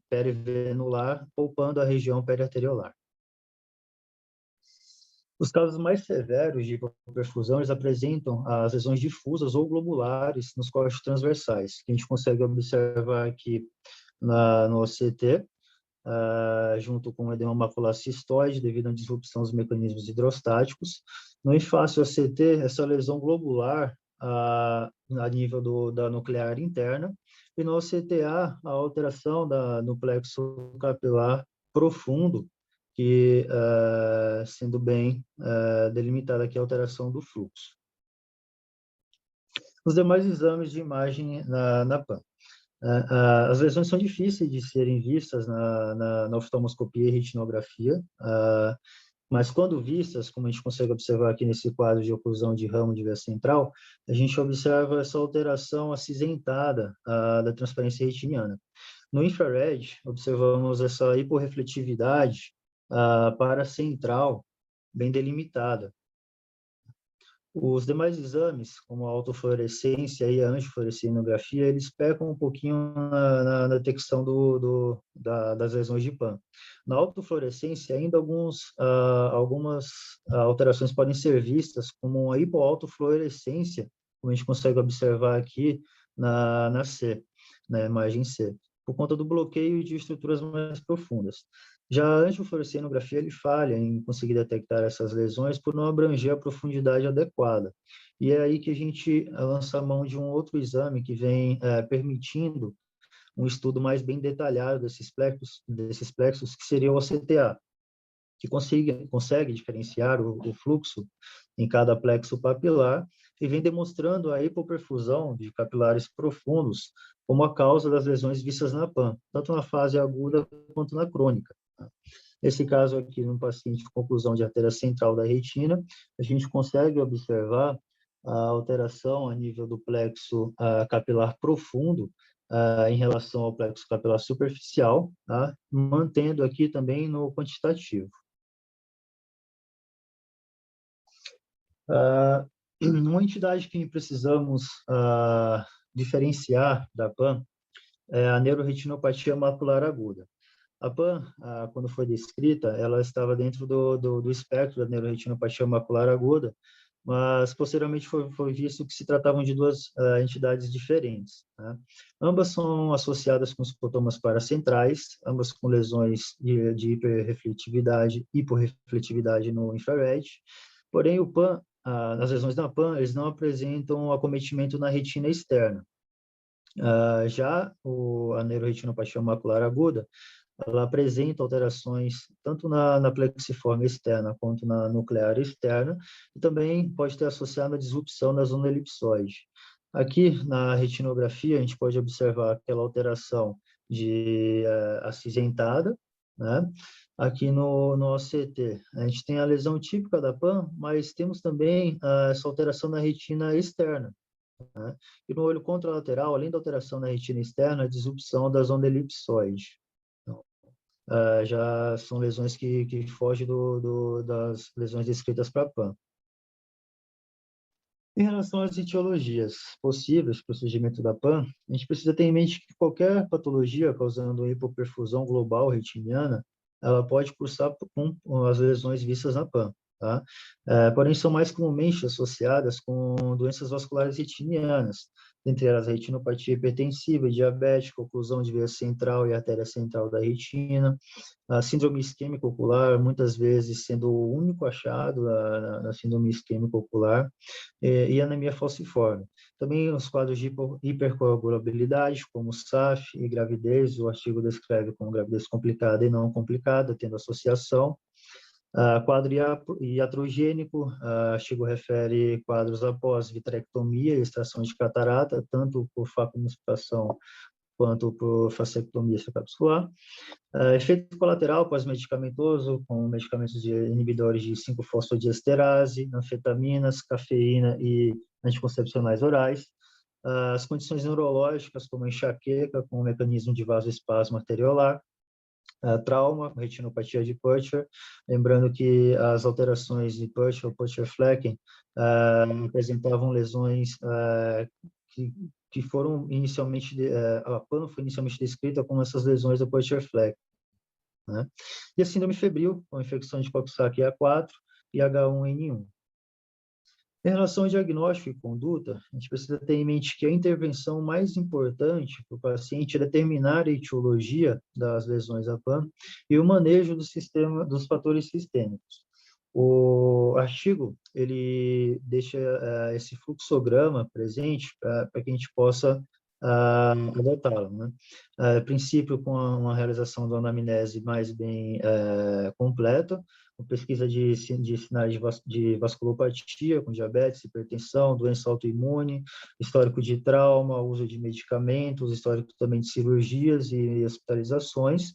perivenular, poupando a região periarteriolar. Os casos mais severos de hipoperfusão, eles apresentam as lesões difusas ou globulares nos cortes transversais, que a gente consegue observar aqui no OCT, junto com o edema macular cistoide, devido à disrupção dos mecanismos hidrostáticos. No ínfase OCT, essa lesão globular a nível da nuclear interna, e no OCTA, a alteração no plexo capilar profundo, que, sendo bem delimitada aqui a alteração do fluxo. Os demais exames de imagem na PAN. As lesões são difíceis de serem vistas na oftalmoscopia e retinografia, mas quando vistas, como a gente consegue observar aqui nesse quadro de oclusão de ramo de veia central, a gente observa essa alteração acinzentada da transparência retiniana. No infrared, observamos essa hiporrefletividade paracentral bem delimitada. Os demais exames, como a autofluorescência e a antifluorescinografia, eles pecam um pouquinho na detecção das lesões de PAN. Na autofluorescência, ainda algumas alterações podem ser vistas, como uma hipoautofluorescência, como a gente consegue observar aqui na imagem C, por conta do bloqueio de estruturas mais profundas. Já a antifluorescinografia, ele falha em conseguir detectar essas lesões por não abranger a profundidade adequada. E é aí que a gente lança a mão de um outro exame que vem permitindo um estudo mais bem detalhado desses plexos, que seria o OCTA, que consegue diferenciar o fluxo em cada plexo papilar e vem demonstrando a hipoperfusão de capilares profundos como a causa das lesões vistas na PAN, tanto na fase aguda quanto na crônica. Nesse caso aqui, num paciente com oclusão de artéria central da retina, a gente consegue observar a alteração a nível do plexo capilar profundo em relação ao plexo capilar superficial, tá? Mantendo aqui também no quantitativo. Uma entidade que precisamos diferenciar da PAN é a neuroretinopatia macular aguda. A PAN, quando foi descrita, ela estava dentro do espectro da neuroretinopatia macular aguda, mas posteriormente foi visto que se tratavam de duas entidades diferentes, né? Ambas são associadas com escotomas paracentrais, ambas com lesões de hiporrefletividade no infrared, porém o PAN, as lesões da PAN, eles não apresentam acometimento na retina externa. Já a neuroretinopatia macular aguda, ela apresenta alterações tanto na plexiforme externa quanto na nuclear externa, e também pode ter associado a disrupção da zona elipsoide. Aqui, na retinografia, a gente pode observar aquela alteração acinzentada, né? Aqui no OCT, a gente tem a lesão típica da PAN, mas temos também essa alteração na retina externa, né? E no olho contralateral, além da alteração na retina externa, a disrupção da zona elipsoide. Já são lesões que fogem das lesões descritas para PAN. Em relação às etiologias possíveis para o surgimento da PAN, a gente precisa ter em mente que qualquer patologia causando hipoperfusão global retiniana, ela pode cursar com as lesões vistas na PAN, tá? Porém, são mais comumente associadas com doenças vasculares retinianas, entre elas a retinopatia hipertensiva, diabética, oclusão de veia central e artéria central da retina, a síndrome isquêmica ocular, muitas vezes sendo o único achado na síndrome isquêmica ocular, e anemia falciforme. Também os quadros de hipercoagulabilidade, como SAF e gravidez, o artigo descreve como gravidez complicada e não complicada, tendo associação. Quadro iatrogênico, o artigo refere quadros após vitrectomia e extração de catarata, tanto por facomutação quanto por fasectomia extracapsular. Efeito colateral pós-medicamentoso, com medicamentos inibidores de 5-fosfodiesterase, anfetaminas, cafeína e anticoncepcionais orais. As condições neurológicas, como enxaqueca, com o mecanismo de vasoespasmo arteriolar, trauma, retinopatia de Purcher, lembrando que as alterações de Purcher ou Purcher-Flecken apresentavam lesões que foram inicialmente, a PAN foi inicialmente descrita como essas lesões do Purcher-Flecken, né? E a síndrome febril, com infecção de Coxsackie A4 e H1N1. Em relação ao diagnóstico e conduta, a gente precisa ter em mente que a intervenção mais importante para o paciente é determinar a etiologia das lesões da PAN e o manejo dos fatores sistêmicos. O artigo, ele deixa esse fluxograma presente para que a gente possa adotá-lo, né? A princípio, com uma realização da anamnese mais bem completa, com pesquisa de sinais de vasculopatia, com diabetes, hipertensão, doença autoimune, histórico de trauma, uso de medicamentos, histórico também de cirurgias e hospitalizações.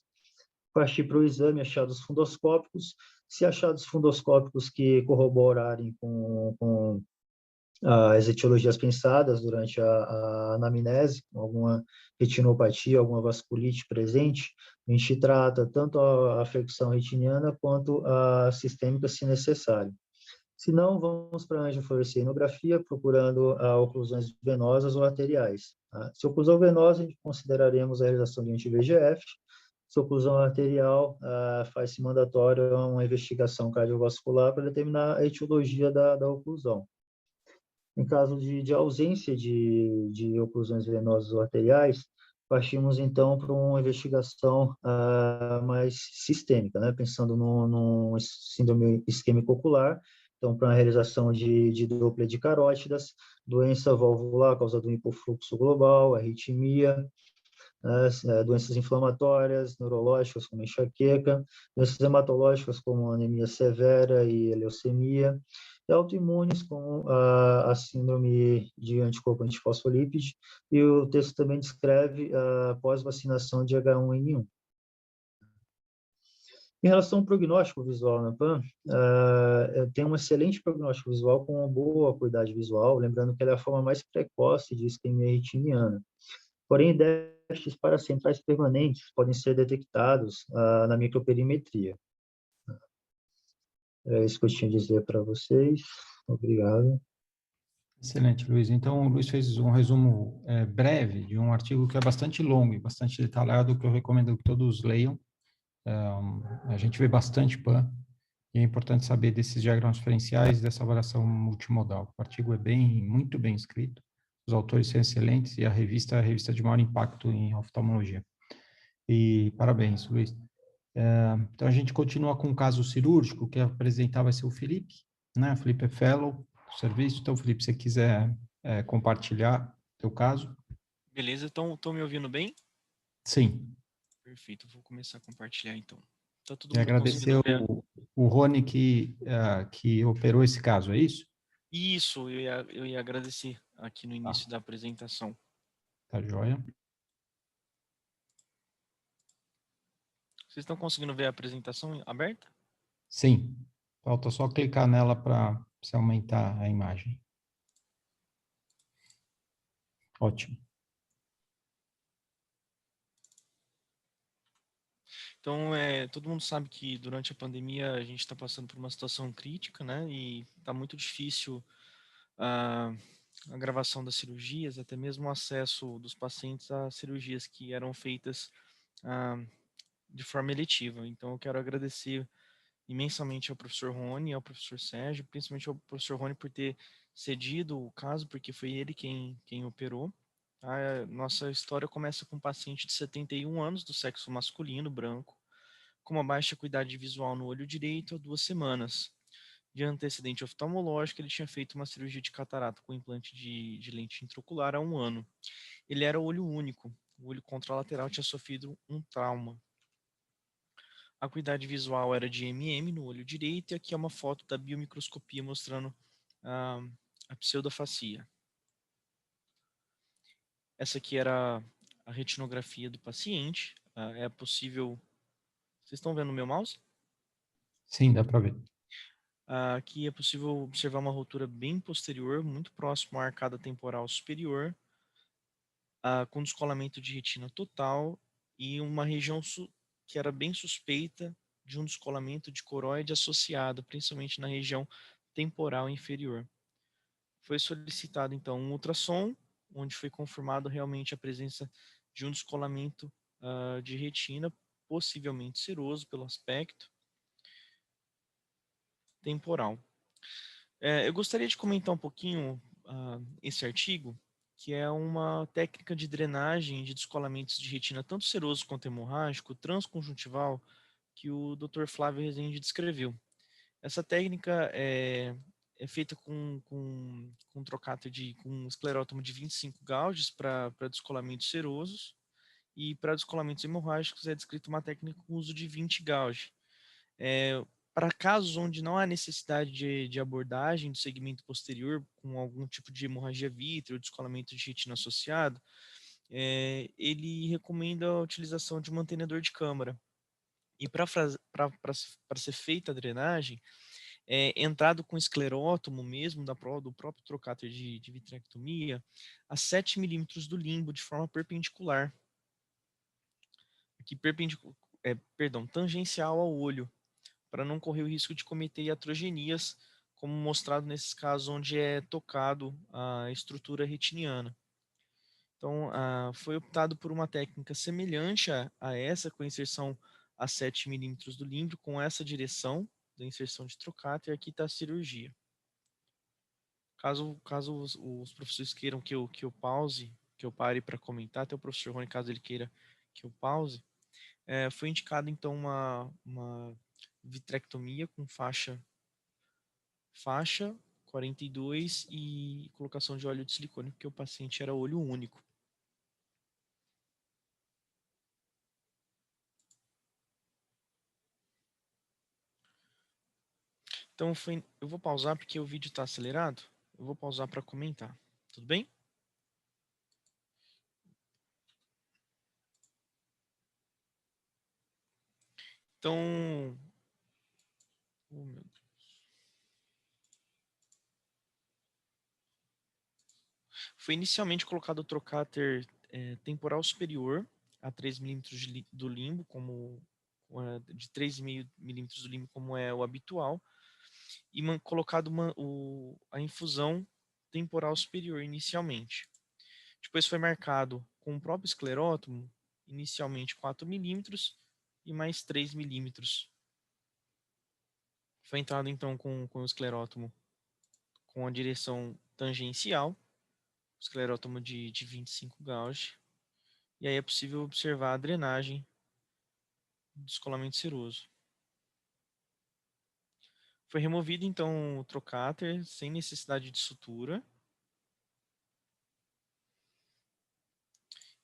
Partir para o exame, achados fundoscópicos. Se achados fundoscópicos que corroborarem com as etiologias pensadas durante a anamnese, alguma retinopatia, alguma vasculite presente, a gente trata tanto a afecção retiniana quanto a sistêmica, se necessário. Se não, vamos para a angiofluoresceinografia, procurando oclusões venosas ou arteriais. Se oclusão venosa, a gente consideraremos a realização de anti-VEGF. Se oclusão arterial, faz-se mandatória uma investigação cardiovascular para determinar a etiologia da oclusão. Em caso de ausência de oclusões venosas ou arteriais, partimos, então, para uma investigação mais sistêmica, né? Pensando no síndrome isquêmico ocular, então, para a realização de Doppler de carótidas, doença valvular causada do hipofluxo global, arritmia, doenças inflamatórias, neurológicas, como enxaqueca, doenças hematológicas, como anemia severa e leucemia, e autoimunes, como a síndrome de anticorpo antifosfolípide, e o texto também descreve a pós-vacinação de H1N1. Em relação ao prognóstico visual na PAN, tem um excelente prognóstico visual com uma boa acuidade visual, lembrando que ela é a forma mais precoce de isquemia retiniana. Porém, déficits paracentrais permanentes podem ser detectados na microperimetria. É isso que eu tinha a dizer para vocês. Obrigado. Excelente, Luiz. Então, o Luiz fez um resumo breve de um artigo que é bastante longo e bastante detalhado, que eu recomendo que todos leiam. A gente vê bastante PAN e é importante saber desses diagramas diferenciais e dessa avaliação multimodal. O artigo é muito bem escrito, os autores são excelentes e a revista é a revista de maior impacto em oftalmologia. E parabéns, Luiz. Então, a gente continua com o caso cirúrgico, que apresentar vai ser o Felipe, né? O Felipe é fellow do serviço. Então, Felipe, se você quiser compartilhar o seu caso. Beleza, estão me ouvindo bem? Sim. Perfeito, vou começar a compartilhar então. Tá todo E mundo agradecer conseguindo ver? o Rony que operou esse caso, é isso? Isso, eu ia agradecer aqui no início da apresentação. Tá joia. Vocês estão conseguindo ver a apresentação aberta? Sim. Falta só clicar nela para você aumentar a imagem. Ótimo. Então, todo mundo sabe que durante a pandemia a gente está passando por uma situação crítica, né? E está muito difícil a gravação das cirurgias, até mesmo o acesso dos pacientes a cirurgias que eram feitas de forma eletiva. Então, eu quero agradecer imensamente ao professor Rony e ao professor Sérgio, principalmente ao professor Rony por ter cedido o caso, porque foi ele quem operou. A nossa história começa com um paciente de 71 anos, do sexo masculino, branco, com uma baixa acuidade visual no olho direito há 2 semanas. De antecedente oftalmológico, ele tinha feito uma cirurgia de catarata com implante de lente intraocular há 1 ano. Ele era olho único, o olho contralateral tinha sofrido um trauma. A acuidade visual era de MM no olho direito, e aqui é uma foto da biomicroscopia mostrando a pseudofacia. Essa aqui era a retinografia do paciente. É possível... Vocês estão vendo o meu mouse? Sim, dá para ver. Aqui é possível observar uma rotura bem posterior, muito próximo à arcada temporal superior, com descolamento de retina total e uma região que era bem suspeita de um descolamento de coroide associado, principalmente na região temporal inferior. Foi solicitado, então, um ultrassom, onde foi confirmado realmente a presença de um descolamento de retina, possivelmente seroso pelo aspecto temporal. Eu gostaria de comentar um pouquinho esse artigo, que é uma técnica de drenagem de descolamentos de retina, tanto seroso quanto hemorrágico, transconjuntival, que o Dr. Flávio Rezende descreveu. Essa técnica é feita com um trocáter com um esclerótomo de 25 gauges para descolamentos serosos, e para descolamentos hemorrágicos é descrita uma técnica com uso de 20 gauge. Para casos onde não há necessidade de abordagem do segmento posterior com algum tipo de hemorragia vítrea ou descolamento de retina associado, ele recomenda a utilização de um mantenedor de câmara. E para ser feita a drenagem, entrado com esclerótomo mesmo, do próprio trocáter de vitrectomia, a 7 milímetros do limbo, de forma perpendicular. Aqui, tangencial ao olho, para não correr o risco de cometer iatrogenias, como mostrado nesses casos onde é tocado a estrutura retiniana. Então, foi optado por uma técnica semelhante a essa, com inserção a 7 milímetros do limbo, com essa direção da inserção de trocáter, e aqui está a cirurgia. Caso os professores queiram que eu pause, que eu pare para comentar, até o professor Rony, caso ele queira que eu pause, foi indicado então uma vitrectomia com faixa 42 e colocação de óleo de silicone, porque o paciente era olho único. Então, eu vou pausar porque o vídeo está acelerado. Eu vou pausar para comentar. Tudo bem? Então... Oh, meu Deus. Foi inicialmente colocado o trocáter temporal superior a 3 milímetros do limbo, de 3,5 milímetros do limbo, como é o habitual, e colocado a infusão temporal superior inicialmente. Depois foi marcado com o próprio esclerótomo, inicialmente 4 milímetros e mais 3 milímetros. Foi entrado então com o esclerótomo com a direção tangencial, esclerótomo de 25 gauge, e aí é possível observar a drenagem do descolamento seroso. Foi removido então o trocáter sem necessidade de sutura.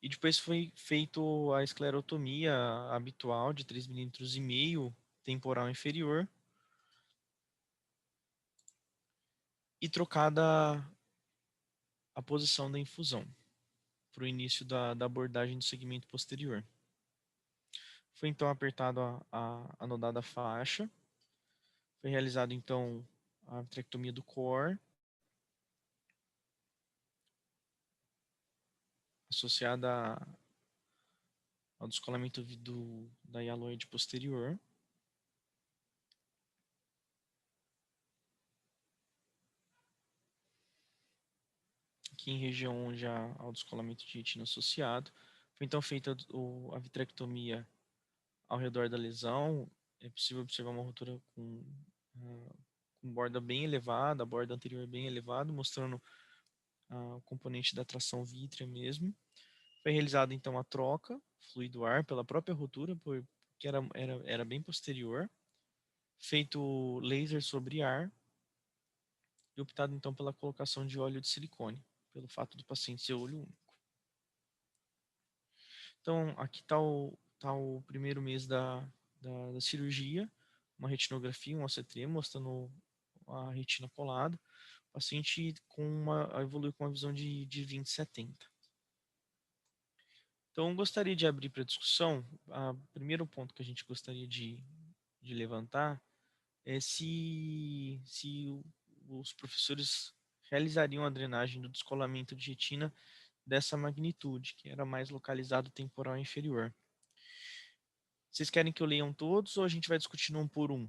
E depois foi feito a esclerotomia habitual de 3,5 milímetros temporal inferior. E trocada a posição da infusão para o início da abordagem do segmento posterior. Foi então apertado a anodada faixa. Foi realizado então a vitrectomia do core, associada ao descolamento da hialoide posterior. Aqui em região onde há o descolamento de retina associado. Foi então feita a vitrectomia ao redor da lesão. É possível observar uma rotura com borda bem elevada, a borda anterior bem elevada, mostrando o componente da tração vítrea mesmo. Foi realizada então a troca fluido-ar pela própria rotura, porque era bem posterior. Feito laser sobre ar e optado então pela colocação de óleo de silicone, pelo fato do paciente ser olho único. Então, aqui está o primeiro mês da cirurgia, uma retinografia, um OCT, mostrando a retina colada. O paciente evolui com uma visão de 20/70. Então, gostaria de abrir para discussão. O primeiro ponto que a gente gostaria de levantar é se os professores realizariam a drenagem do descolamento de retina dessa magnitude, que era mais localizado temporal inferior. Vocês querem que eu leiam todos ou a gente vai discutindo um por um?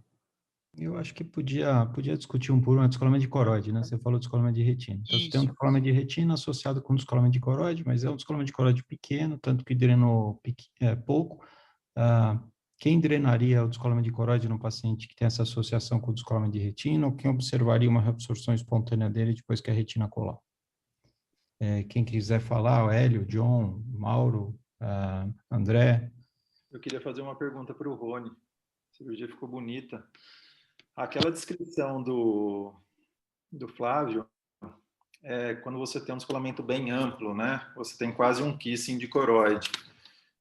Eu acho que podia discutir um por um, descolamento de coroide, né? Você falou descolamento de retina. Então, você tem um Isso. descolamento de retina associado com descolamento de coroide, mas é um descolamento de coroide pequeno, tanto que drenou pouco. Quem drenaria o descolamento de coroide no paciente que tem essa associação com o descolamento de retina, ou quem observaria uma reabsorção espontânea dele depois que a retina colar? Quem quiser falar, o Hélio, John, Mauro, André. Eu queria fazer uma pergunta para o Rony. A cirurgia ficou bonita. Aquela descrição do Flávio, quando você tem um descolamento bem amplo, né? Você tem quase um kissing de coroide.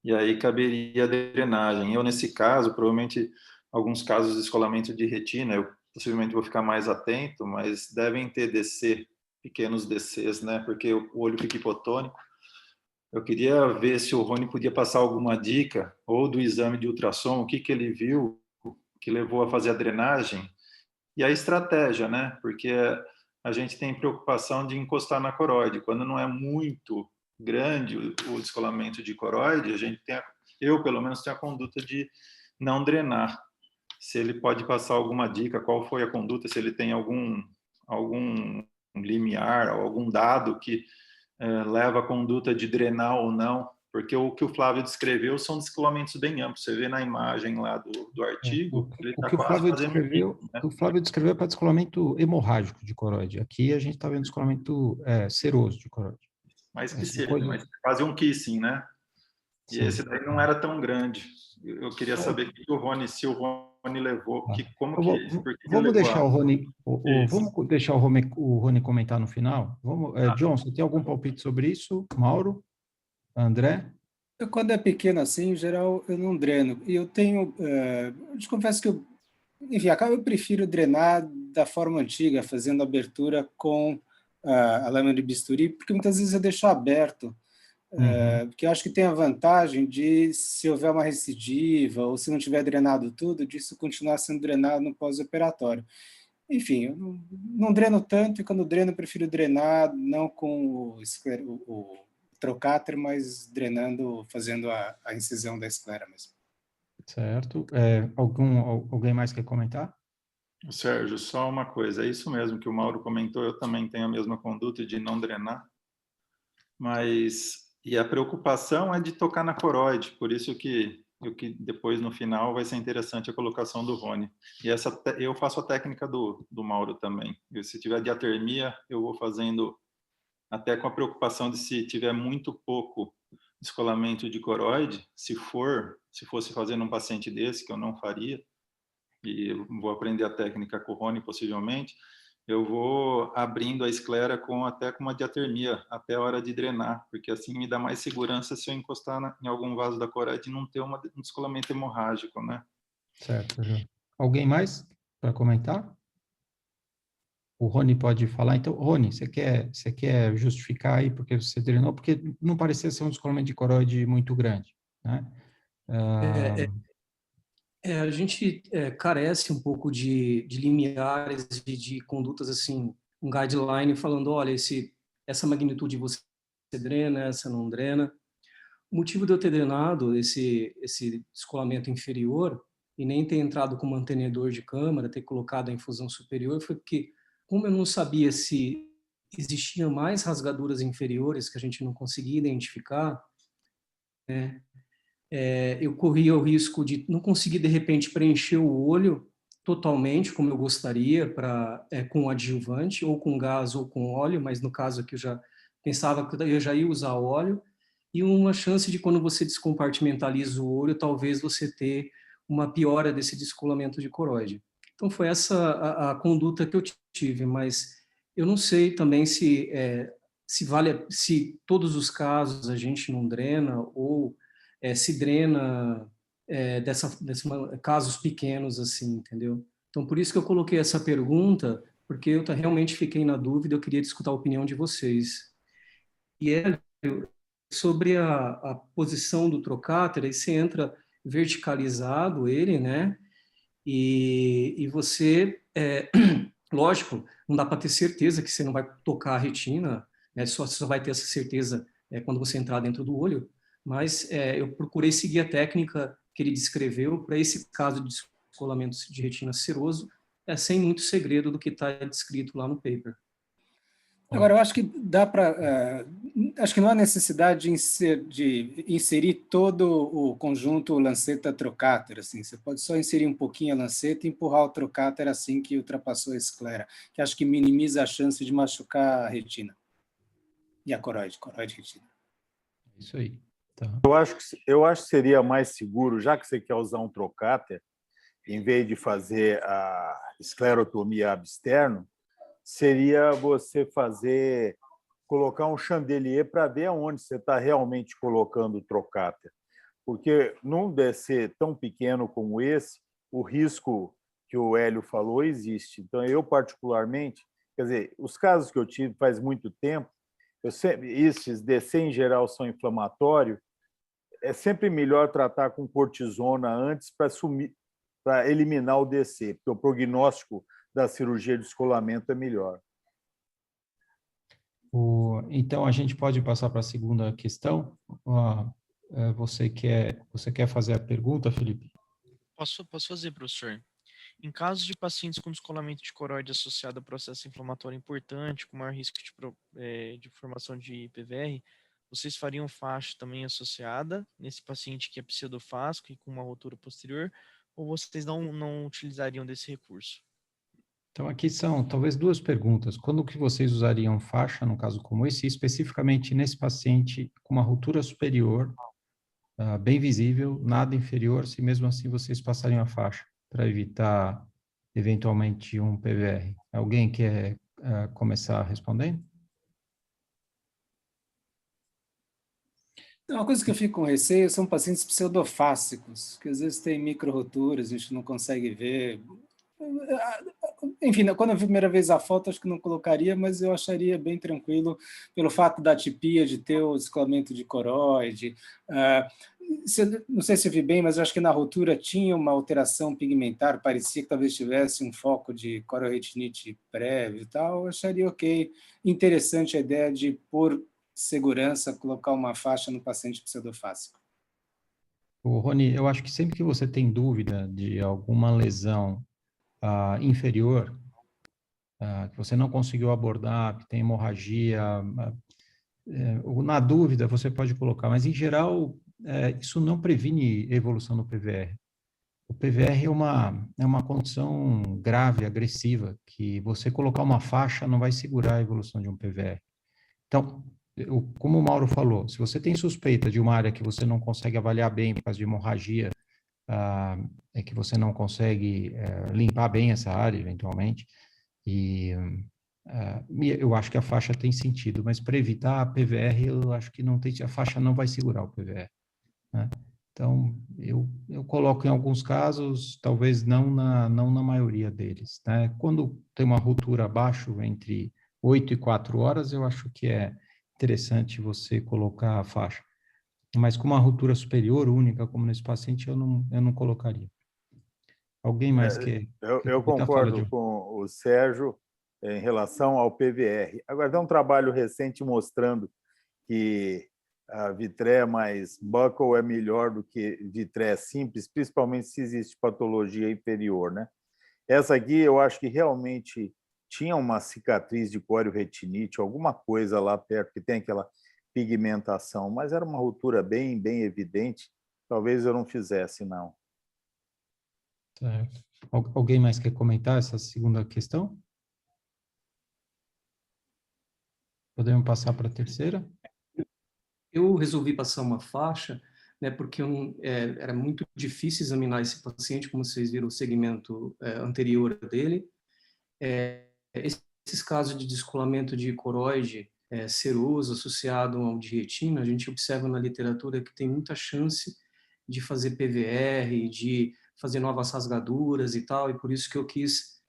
E aí caberia a drenagem. Eu, nesse caso, provavelmente, alguns casos de descolamento de retina, eu possivelmente vou ficar mais atento, mas devem ter DC, pequenos DCs, né? Porque o olho fica hipotônico. Eu queria ver se o Rony podia passar alguma dica, ou do exame de ultrassom, o que ele viu que levou a fazer a drenagem, e a estratégia, né? Porque a gente tem preocupação de encostar na coroide. Quando não é muito grande o descolamento de coroide, eu pelo menos tenho a conduta de não drenar. Se ele pode passar alguma dica, qual foi a conduta, se ele tem algum limiar, algum dado que leva a conduta de drenar ou não, porque o que o Flávio descreveu são descolamentos bem amplos. Você vê na imagem lá do artigo, ele está quase fazendo o Flávio descreveu para descolamento hemorrágico de coroide. Aqui a gente está vendo descolamento seroso de coroide. Mais que seja, mas quase um kissing, né? E sim, esse daí não era tão grande. Eu queria saber se o Rony levou, vamos deixar o Rony, vamos deixar o Rony comentar no final. John, você tem algum palpite sobre isso? Mauro? André? Quando é pequeno assim, em geral, eu não dreno. E eu tenho, eu te confesso que eu prefiro drenar da forma antiga, fazendo abertura com a lâmina de bisturi, porque muitas vezes eu deixo aberto. Porque eu acho que tem a vantagem de, se houver uma recidiva ou se não tiver drenado tudo, disso continuar sendo drenado no pós-operatório. Enfim, eu não dreno tanto, e quando dreno eu prefiro drenar não com o trocáter, mas drenando, fazendo a incisão da esclera mesmo. Certo. Alguém mais quer comentar? Sérgio, só uma coisa, é isso mesmo que o Mauro comentou, eu também tenho a mesma conduta de não drenar, e a preocupação é de tocar na coroide, por isso que depois, no final, vai ser interessante a colocação do Rony. E eu faço a técnica do Mauro também. Se tiver diatermia, eu vou fazendo até com a preocupação de, se tiver muito pouco descolamento de coroide, se fosse fazer num paciente desse, que eu não faria, e eu vou aprender a técnica com o Rony, possivelmente, eu vou abrindo a esclera até com uma diatermia, até a hora de drenar, porque assim me dá mais segurança se eu encostar em algum vaso da coroide e não ter um descolamento hemorrágico, né? Certo, João. Alguém mais para comentar? O Rony pode falar. Então, Rony, você quer justificar aí porque você drenou? Porque não parecia ser um descolamento de coroide muito grande, né? A gente carece um pouco de limiares e de condutas, assim, um guideline falando, olha, essa magnitude você drena, essa não drena. O motivo de eu ter drenado esse descolamento inferior e nem ter entrado com mantenedor de câmara, ter colocado a infusão superior, foi porque, como eu não sabia se existiam mais rasgaduras inferiores que a gente não conseguia identificar, né, eu corria o risco de não conseguir, de repente, preencher o olho totalmente, como eu gostaria, com adjuvante, ou com gás ou com óleo, mas no caso aqui eu já pensava que eu já ia usar óleo, e uma chance de, quando você descompartimentaliza o olho, talvez você ter uma piora desse descolamento de coroide. Então foi essa a conduta que eu tive, mas eu não sei também se todos os casos a gente não drena, ou se drena casos pequenos assim, entendeu? Então, por isso que eu coloquei essa pergunta, porque eu realmente fiquei na dúvida, eu queria escutar a opinião de vocês. E sobre a posição do trocáter, aí você entra verticalizado ele, né? E você, lógico, não dá para ter certeza que você não vai tocar a retina, né? Só vai ter essa certeza quando você entrar dentro do olho, mas eu procurei seguir a técnica que ele descreveu para esse caso de descolamento de retina seroso, sem muito segredo do que está descrito lá no paper. Agora, eu acho que dá para... acho que não há necessidade de inserir todo o conjunto lanceta-trocáter. Assim. Você pode só inserir um pouquinho a lanceta e empurrar o trocáter assim que ultrapassou a esclera, que acho que minimiza a chance de machucar a retina. E a coroide retina. Isso aí. Tá. Eu acho que seria mais seguro, já que você quer usar um trocáter, em vez de fazer a esclerotomia ab externo, seria você colocar um chandelier para ver aonde você está realmente colocando o trocáter. Porque num DC tão pequeno como esse, o risco que o Hélio falou existe. Então, eu particularmente, quer dizer, os casos que eu tive faz muito tempo, esses DC em geral são inflamatórios, é sempre melhor tratar com cortisona antes para eliminar o DC, porque o prognóstico da cirurgia de descolamento é melhor. Então, a gente pode passar para a segunda questão? Você quer fazer a pergunta, Felipe? Posso fazer, professor? Em casos de pacientes com descolamento de coroide associado a processo inflamatório importante, com maior risco de formação de PVR, vocês fariam faixa também associada nesse paciente que é pseudofásco e com uma rotura posterior, ou vocês não utilizariam desse recurso? Então, aqui são talvez duas perguntas. Quando que vocês usariam faixa, no caso como esse, especificamente nesse paciente com uma ruptura superior, bem visível, nada inferior, se mesmo assim vocês passariam a faixa, para evitar, eventualmente, um PVR? Alguém quer começar respondendo? Uma coisa que eu fico com receio são pacientes pseudofásicos, que às vezes têm micro-roturas, a gente não consegue ver. Enfim, quando eu vi a primeira vez a foto, acho que não colocaria, mas eu acharia bem tranquilo pelo fato da atipia, de ter o descolamento de coroide. Não sei se eu vi bem, mas eu acho que na rotura tinha uma alteração pigmentar, parecia que talvez tivesse um foco de cororetinite prévio e tal. Eu acharia ok. Interessante a ideia de, por segurança, colocar uma faixa no paciente pseudofásico. Rony, eu acho que sempre que você tem dúvida de alguma lesão inferior, que você não conseguiu abordar, que tem hemorragia, na dúvida você pode colocar, mas em geral isso não previne evolução no PVR. O PVR é uma condição grave, agressiva, que você colocar uma faixa não vai segurar a evolução de um PVR. Então, como o Mauro falou, se você tem suspeita de uma área que você não consegue avaliar bem por causa de hemorragia, que você não consegue limpar bem essa área, eventualmente, e eu acho que a faixa tem sentido, mas para evitar a PVR, eu acho que a faixa não vai segurar o PVR, né? Então, eu coloco em alguns casos, talvez não na maioria deles, né? Quando tem uma ruptura abaixo entre 8 e 4 horas, eu acho que é interessante você colocar a faixa. Mas com uma ruptura superior única, como nesse paciente, eu não colocaria. Alguém mais quer? Eu concordo com o Sérgio em relação ao PVR. Agora, tem um trabalho recente mostrando que a vitré mais buccal é melhor do que vitré simples, principalmente se existe patologia inferior, né? Essa aqui, eu acho que realmente tinha uma cicatriz de corioretinite, alguma coisa lá perto que tem aquela pigmentação, mas era uma ruptura bem evidente. Talvez eu não fizesse, não. Certo. Alguém mais quer comentar essa segunda questão? Podemos passar para a terceira? Eu resolvi passar uma faixa, né, porque era muito difícil examinar esse paciente, como vocês viram o segmento anterior dele. Esses casos de descolamento de coroide seroso associado ao de retina, a gente observa na literatura que tem muita chance de fazer PVR, de fazer novas rasgaduras e tal, e por isso que eu quis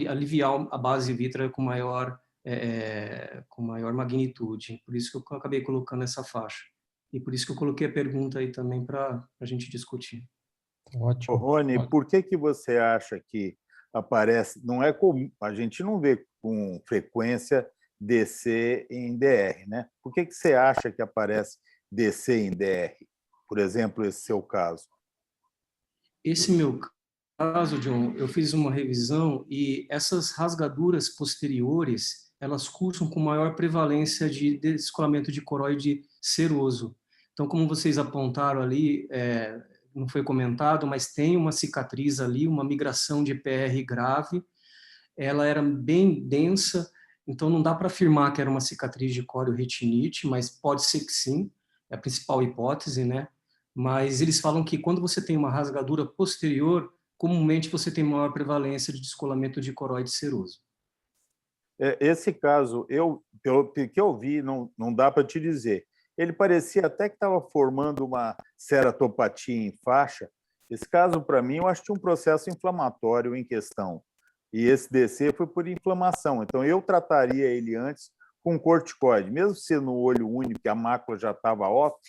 aliviar a base vítrea com maior magnitude. Por isso que eu acabei colocando essa faixa. E por isso que eu coloquei a pergunta aí também para a gente discutir. Ótimo. Ô, Rony, ótimo. Por que você acha que aparece, não é comum, a gente não vê com frequência DC em DR, né? Por que você acha que aparece DC em DR? Por exemplo, esse seu caso. Esse meu caso, John, eu fiz uma revisão e essas rasgaduras posteriores, elas cursam com maior prevalência de descolamento de coroide seroso. Então, como vocês apontaram ali, não foi comentado, mas tem uma cicatriz ali, uma migração de PR grave. Ela era bem densa, então não dá para afirmar que era uma cicatriz de corioretinite, mas pode ser que sim, é a principal hipótese, né? Mas eles falam que quando você tem uma rasgadura posterior, comumente você tem maior prevalência de descolamento de coroide seroso. Esse caso, pelo que eu vi, não dá para te dizer. Ele parecia até que estava formando uma ceratopatia em faixa. Esse caso, para mim, eu acho que tinha um processo inflamatório em questão. E esse DC foi por inflamação. Então, eu trataria ele antes com corticoide. Mesmo sendo no olho único, que a mácula já estava off,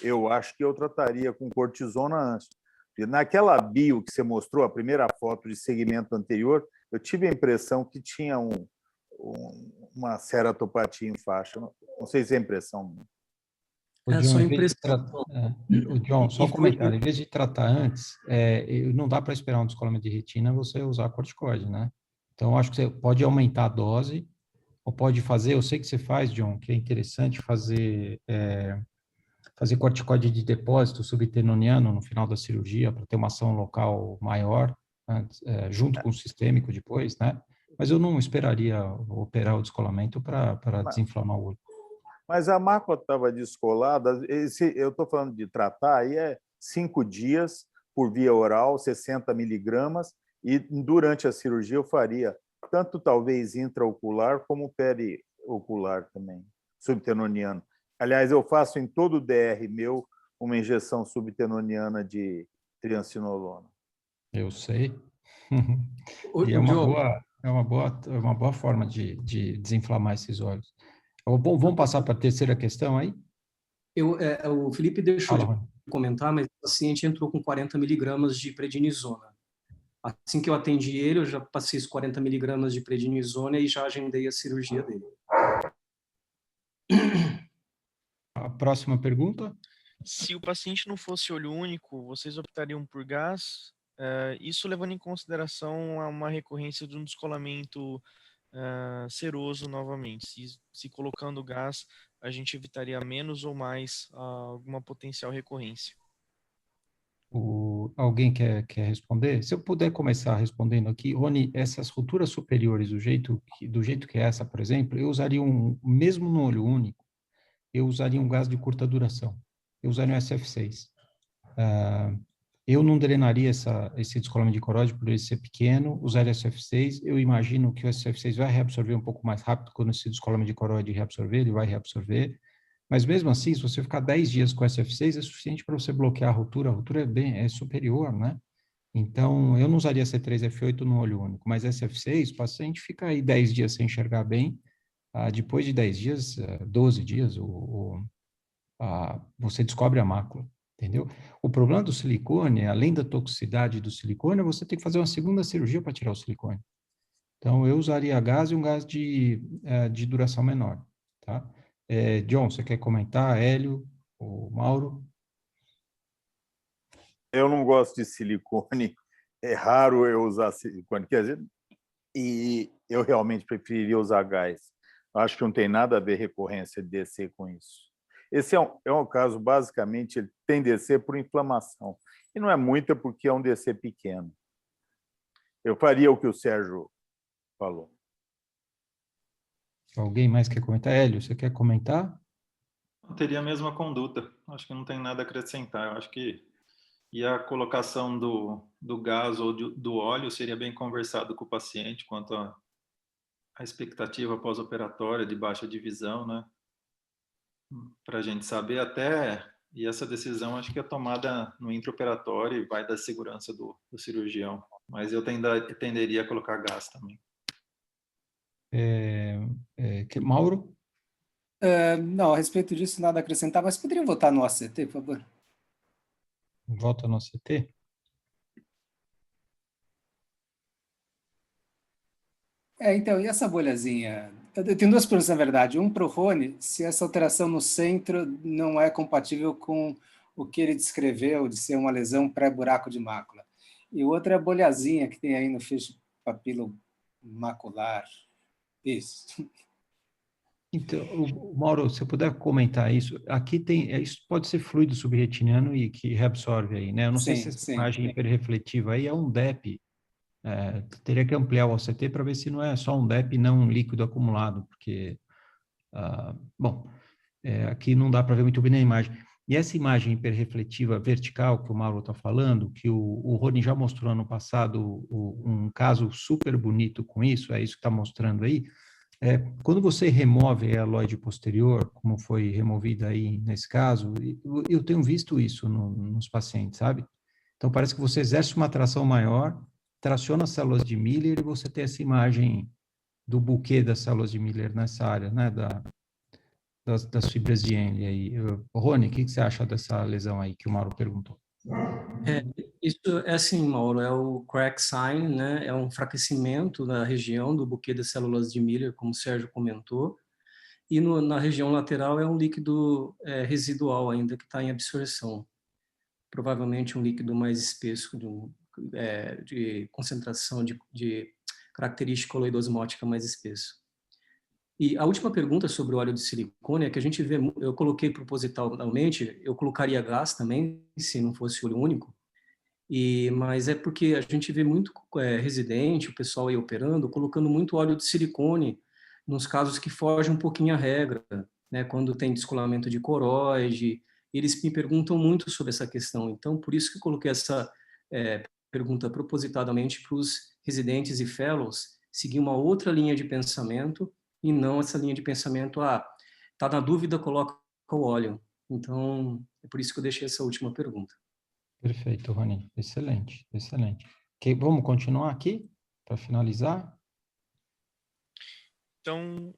eu acho que eu trataria com cortisona antes. E naquela bio que você mostrou, a primeira foto de segmento anterior, eu tive a impressão que tinha uma ceratopatia em faixa. Não sei se é impressão. O John, só um comentário. Em vez de tratar antes, não dá para esperar um descolamento de retina você usar corticoide, né? Então, acho que você pode aumentar a dose, ou pode fazer, eu sei que você faz, John, que é interessante fazer corticoide de depósito subtenoniano no final da cirurgia, para ter uma ação local maior, junto com o sistêmico depois, né? Mas eu não esperaria operar o descolamento para desinflamar o olho. Mas a mácula estava descolada, eu estou falando de tratar, aí 5 dias por via oral, 60 miligramas, e durante a cirurgia eu faria tanto talvez intraocular como periocular também, subtenoniano. Aliás, eu faço em todo o DR meu uma injeção subtenoniana de triancinolona. Eu sei. E é uma boa forma de desinflamar esses olhos. Bom, vamos passar para a terceira questão aí? O Felipe deixou de comentar, mas o paciente entrou com 40 miligramas de prednisona. Assim que eu atendi ele, eu já passei os 40 miligramas de prednisona e já agendei a cirurgia dele. A próxima pergunta? Se o paciente não fosse olho único, vocês optariam por gás? Isso levando em consideração uma recorrência de um descolamento seroso novamente. Se colocando gás, a gente evitaria menos ou mais alguma potencial recorrência. Alguém quer responder? Se eu puder começar respondendo aqui, Rony, essas rupturas superiores, do jeito que é essa, por exemplo, eu usaria mesmo no olho único, eu usaria um gás de curta duração. Eu usaria um SF6. Eu não drenaria esse descolamento de coroide por ele ser pequeno, usaria SF6. Eu imagino que o SF6 vai reabsorver um pouco mais rápido quando esse descolamento de coroide reabsorver, ele vai reabsorver. Mas mesmo assim, se você ficar 10 dias com SF6, é suficiente para você bloquear a ruptura. A ruptura é superior, né? Então, eu não usaria C3F8 no olho único, mas SF6, o paciente fica aí 10 dias sem enxergar bem. Depois de 10 dias, 12 dias, você descobre a mácula. Entendeu? O problema do silicone, além da toxicidade do silicone, é você ter que fazer uma segunda cirurgia para tirar o silicone. Então, eu usaria gás e um gás de duração menor. Tá? John, você quer comentar? Hélio, o Mauro? Eu não gosto de silicone. É raro eu usar silicone. Quer dizer, e eu realmente preferiria usar gás. Acho que não tem nada a ver recorrência de DC com isso. Esse é um caso, basicamente, ele tem DC por inflamação. E não é muita porque é um DC pequeno. Eu faria o que o Sérgio falou. Alguém mais quer comentar? Hélio, você quer comentar? Eu teria a mesma conduta. Acho que não tem nada a acrescentar. Eu acho que a colocação do gás ou do óleo seria bem conversado com o paciente quanto à expectativa pós-operatória de baixa divisão, né? Para a gente saber até, e essa decisão acho que é tomada no intraoperatório e vai da segurança do cirurgião, mas eu tenderia a colocar gás também. Mauro? Não, a respeito disso, nada a acrescentar, mas poderia votar no ACT, por favor? Vota no ACT? Então, e essa bolhazinha? Eu tenho duas perguntas, na verdade. Um para o Rony, se essa alteração no centro não é compatível com o que ele descreveu de ser uma lesão pré-buraco de mácula. E o outro é a bolhazinha que tem aí no feixe papilomacular. Isso. Então, Mauro, se eu puder comentar isso, aqui tem, isso pode ser fluido subretiniano e que reabsorve aí, né? Eu não sei se essa imagem hiperrefletiva aí é um DEP. Teria que ampliar o OCT para ver se não é só um DEP não um líquido acumulado, porque, aqui não dá para ver muito bem na imagem. E essa imagem hiperrefletiva vertical que o Mauro está falando, que o Rony já mostrou ano passado um caso super bonito com isso, é isso que está mostrando aí. Quando você remove a aloide posterior, como foi removida aí nesse caso, eu tenho visto isso nos pacientes, sabe? Então, parece que você exerce uma tração maior, traciona as células de Miller e você tem essa imagem do buquê das células de Miller nessa área, né, das fibras de Henle aí. Rony, o que você acha dessa lesão aí que o Mauro perguntou? Isso é assim, Mauro, é o crack sign, né? É um enfraquecimento na região do buquê das células de Miller, como o Sérgio comentou, e na região lateral é um líquido residual ainda que está em absorção, provavelmente um líquido mais espesso, de concentração de característica coloidosmótica mais espesso. E a última pergunta sobre o óleo de silicone é que a gente vê, eu coloquei propositalmente, eu colocaria gás também, se não fosse olho único, mas é porque a gente vê muito residente, o pessoal aí operando, colocando muito óleo de silicone nos casos que fogem um pouquinho à regra, né, quando tem descolamento de coroide, eles me perguntam muito sobre essa questão, então por isso que eu coloquei essa pergunta propositadamente para os residentes e fellows seguir uma outra linha de pensamento e não essa linha de pensamento, tá na dúvida, coloca o óleo. Então, é por isso que eu deixei essa última pergunta. Perfeito, Rony. Excelente, excelente. Vamos continuar aqui para finalizar? Então,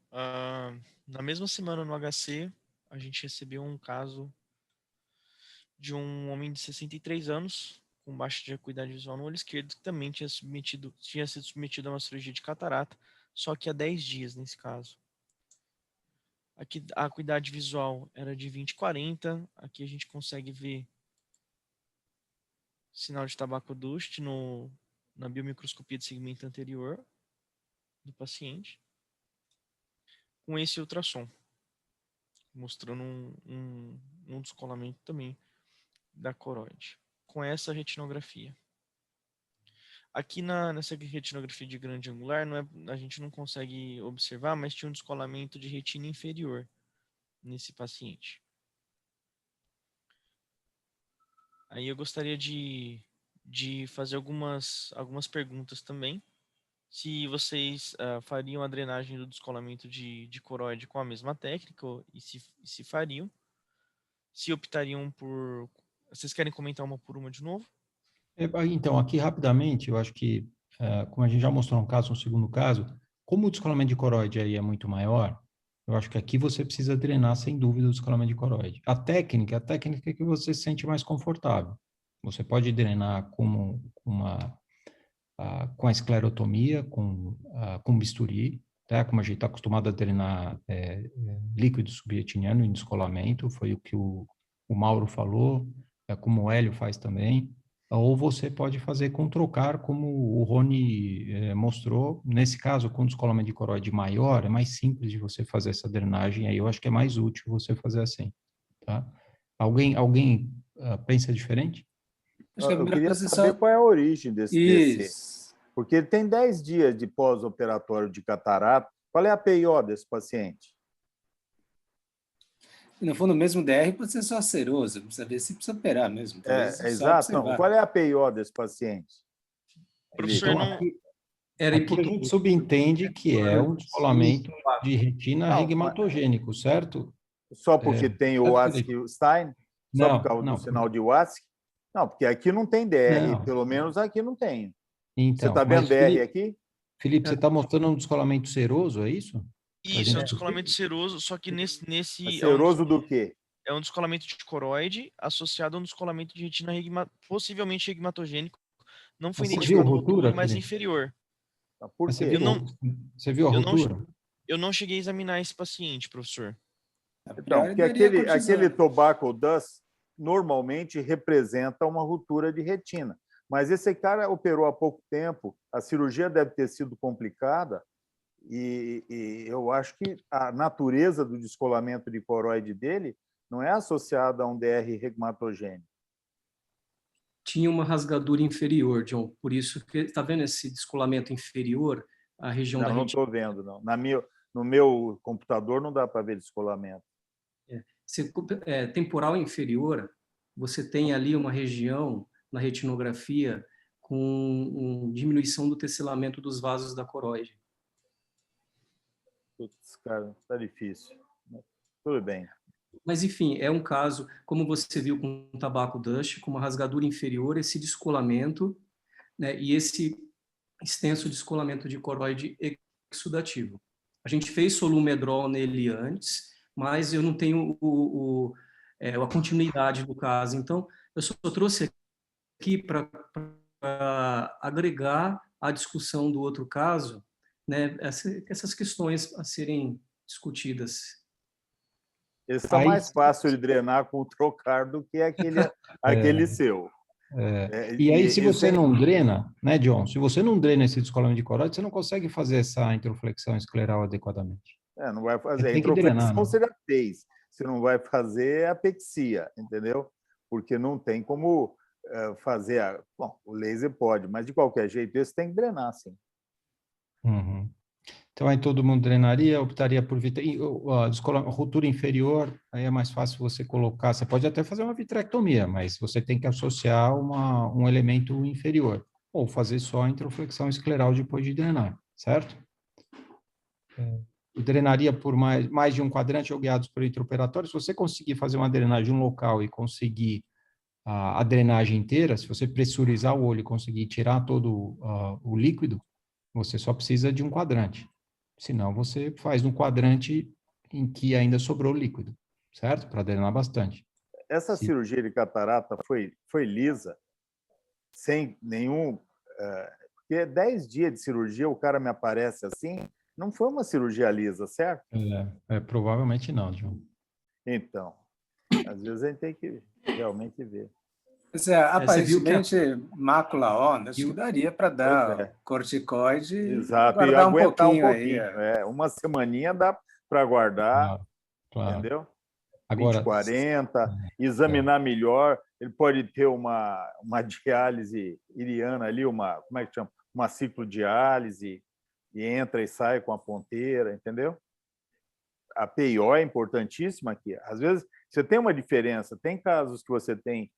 na mesma semana no HC, a gente recebeu um caso de um homem de 63 anos, com baixa de acuidade visual no olho esquerdo, que também tinha sido submetido a uma cirurgia de catarata, só que há 10 dias nesse caso. Aqui a acuidade visual era de 20/40, aqui a gente consegue ver sinal de tabaco dust na biomicroscopia de segmento anterior do paciente, com esse ultrassom, mostrando um descolamento também da coroide, com essa retinografia. Aqui nessa retinografia de grande angular, a gente não consegue observar, mas tinha um descolamento de retina inferior nesse paciente. Aí eu gostaria de fazer algumas perguntas também. Se vocês fariam a drenagem do descolamento de coroide com a mesma técnica, e se fariam. Se optariam por... Vocês querem comentar uma por uma de novo? Então, aqui rapidamente, eu acho que, como a gente já mostrou um caso, um segundo caso, como o descolamento de coroide aí é muito maior, eu acho que aqui você precisa drenar, sem dúvida, o descolamento de coroide. A técnica é que você se sente mais confortável. Você pode drenar com a esclerotomia, com bisturi, tá? Como a gente está acostumado a drenar líquido subretiniano em descolamento, foi o que o Mauro falou, como o Hélio faz também. Ou você pode fazer com trocar, como o Rony mostrou. Nesse caso, com descolamento de coroide maior, é mais simples de você fazer essa drenagem, aí eu acho que é mais útil você fazer assim. Tá? Alguém pensa diferente? Eu queria saber qual é a origem desse DC. Porque ele tem 10 dias de pós-operatório de catarata. Qual é a PIO desse paciente? No fundo, mesmo DR pode ser só seroso, precisa ver se precisa operar mesmo. Exato. Não, qual é a PIO desse paciente? Professor, então, aqui a gente subentende que é um descolamento de retina regmatogênico, certo? Só porque tem o Watzke-Stein? Só por causa do sinal de Watzke? Não, porque aqui não tem DR, pelo menos aqui não tem. Então, você está vendo DR aqui? Felipe, você está mostrando um descolamento seroso, é isso? Isso, é um descolamento seroso, só que nesse seroso do quê? É um descolamento de coroide associado a um descolamento de retina possivelmente regmatogênico. Não foi identificado rotura, mas inferior. Por quê? Você viu a rotura? Eu não cheguei a examinar esse paciente, professor. Então, porque aquele tobacco dust normalmente representa uma ruptura de retina. Mas esse cara operou há pouco tempo, a cirurgia deve ter sido complicada, e eu acho que a natureza do descolamento de coroide dele não é associada a um DR regmatogênico. Tinha uma rasgadura inferior, John, por isso que está vendo esse descolamento inferior, a região da retina? Não estou vendo, não. No meu computador não dá para ver descolamento. Temporal inferior, você tem ali uma região na retinografia com diminuição do tecilamento dos vasos da coroide. Putz, cara, tá difícil. Tudo bem. Mas, enfim, é um caso, como você viu com o tabaco dust, com uma rasgadura inferior, esse descolamento, né, e esse extenso descolamento de coroide exudativo. A gente fez solumedrol nele antes, mas eu não tenho a continuidade do caso. Então, eu só trouxe aqui para agregar à discussão do outro caso, né, essas questões a serem discutidas. Esse está mais fácil de drenar com o trocar do que aquele seu. E aí, se você não drena, né, John? Se você não drena esse descolamento de coroide, você não consegue fazer essa introflexão escleral adequadamente. Não vai fazer. A introflexão você já fez. Você não vai fazer apexia, entendeu? Porque não tem como fazer. Bom, o laser pode, mas de qualquer jeito, esse tem que drenar, sim. Uhum. Então, aí todo mundo drenaria, optaria por ruptura inferior, aí é mais fácil você colocar, você pode até fazer uma vitrectomia, mas você tem que associar um elemento inferior, ou fazer só a introflexão escleral depois de drenar, certo? Drenaria por mais de um quadrante ou guiados por intraoperatório. Se você conseguir fazer uma drenagem local e conseguir a drenagem inteira, se você pressurizar o olho e conseguir tirar todo o líquido, você só precisa de um quadrante. Senão, você faz um quadrante em que ainda sobrou líquido, certo? Para drenar bastante. Essa cirurgia de catarata foi lisa, sem nenhum... porque 10 dias de cirurgia, o cara me aparece assim, não foi uma cirurgia lisa, certo? Provavelmente não, João. Então, às vezes a gente tem que realmente ver. Aparentemente, mácula ónea, acho que daria para dar corticoide Exato, e aguentar um pouquinho. Uma semaninha dá para guardar, claro. Entendeu? Agora, 20-40, examinar melhor. Ele pode ter uma diálise iriana ali, como é que chama? Uma ciclodiálise, e entra e sai com a ponteira, entendeu? A PIO é importantíssima aqui. Às vezes, você tem uma diferença. Tem casos que você tem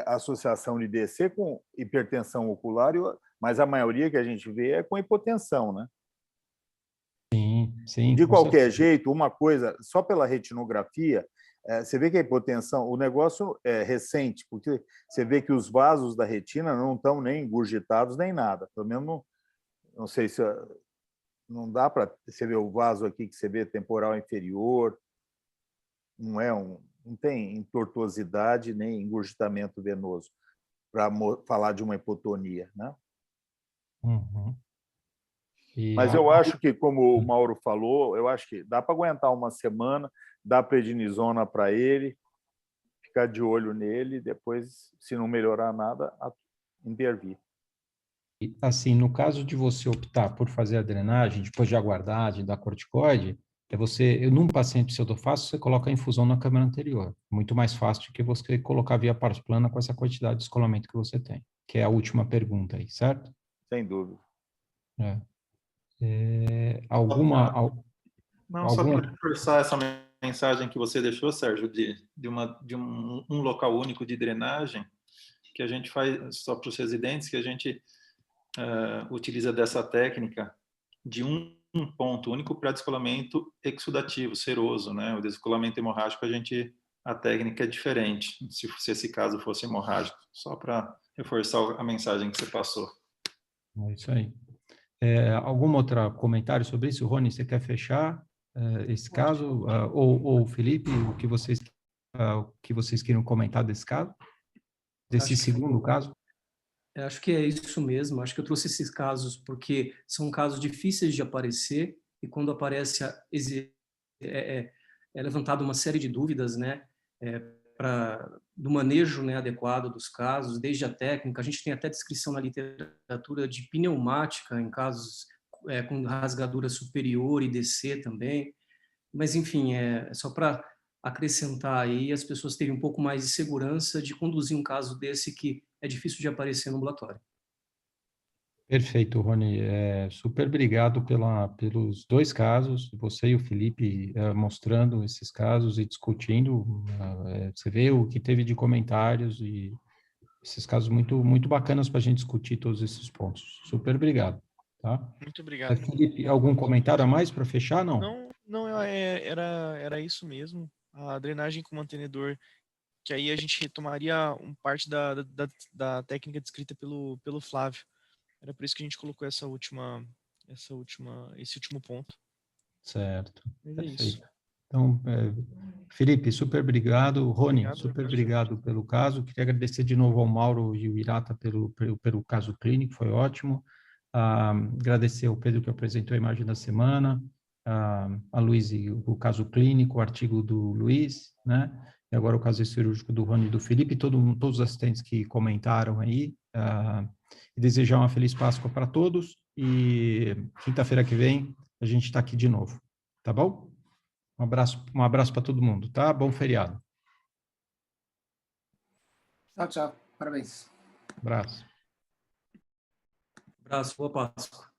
associação de DC com hipertensão ocular, mas a maioria que a gente vê é com hipotensão, né? Sim. De qualquer jeito, uma coisa, só pela retinografia, você vê que a hipotensão, o negócio é recente, porque você vê que os vasos da retina não estão nem engurgitados nem nada. Pelo menos não sei se não dá para você ver o vaso aqui que você vê temporal inferior, não tem entortuosidade nem engurgitamento venoso para falar de uma hipotonia, né? Uhum. Mas eu acho que, como o Mauro falou, eu acho que dá para aguentar uma semana, dá prednisona para ele, ficar de olho nele, depois, se não melhorar nada, intervir. Assim, no caso de você optar por fazer a drenagem, depois de aguardar, de dar corticoide, num paciente pseudofácil, você coloca a infusão na câmara anterior. Muito mais fácil do que você colocar via parte plana com essa quantidade de descolamento que você tem, que é a última pergunta aí, certo? Sem dúvida. Só para reforçar essa mensagem que você deixou, Sérgio, de um local único de drenagem, que a gente faz só para os residentes, que a gente utiliza dessa técnica de um ponto único para descolamento exudativo, seroso, né? O descolamento hemorrágico, a técnica é diferente, se esse caso fosse hemorrágico, só para reforçar a mensagem que você passou. É isso aí. Algum outro comentário sobre isso? Rony, você quer fechar? esse caso? Ou Felipe, o que vocês queriam comentar desse caso? Desse segundo caso? Acho que é isso mesmo. Acho que eu trouxe esses casos porque são casos difíceis de aparecer e quando aparece é levantada uma série de dúvidas, né, do manejo, né, adequado dos casos, desde a técnica. A gente tem até descrição na literatura de pneumática em casos com rasgadura superior e DC também. Mas, enfim, é só para acrescentar aí, as pessoas terem um pouco mais de segurança de conduzir um caso desse que é difícil de aparecer no ambulatório. Perfeito, Rony. Super obrigado pelos dois casos, você e o Felipe mostrando esses casos e discutindo. Você vê o que teve de comentários e esses casos muito, muito bacanas para a gente discutir todos esses pontos. Super obrigado. Tá? Muito obrigado. Felipe, algum comentário a mais para fechar? Não, era isso mesmo. A drenagem com mantenedor, que aí a gente retomaria parte da técnica descrita pelo Flávio. Era por isso que a gente colocou esse último ponto. Certo. Mas Perfeito. isso. Então, Felipe, super obrigado. Rony, super obrigado pelo caso. Queria agradecer de novo ao Mauro e ao Hirata pelo caso clínico, foi ótimo. Agradecer ao Pedro que apresentou a imagem da semana, a Luiz o caso clínico, o artigo do Luiz, né? E agora o caso cirúrgico do Rony e do Felipe, todos os assistentes que comentaram aí. E desejar uma feliz Páscoa para todos. E quinta-feira que vem a gente está aqui de novo. Tá bom? Um abraço para todo mundo, tá? Bom feriado. Tchau, tchau. Parabéns. Abraço. Abraço, boa Páscoa.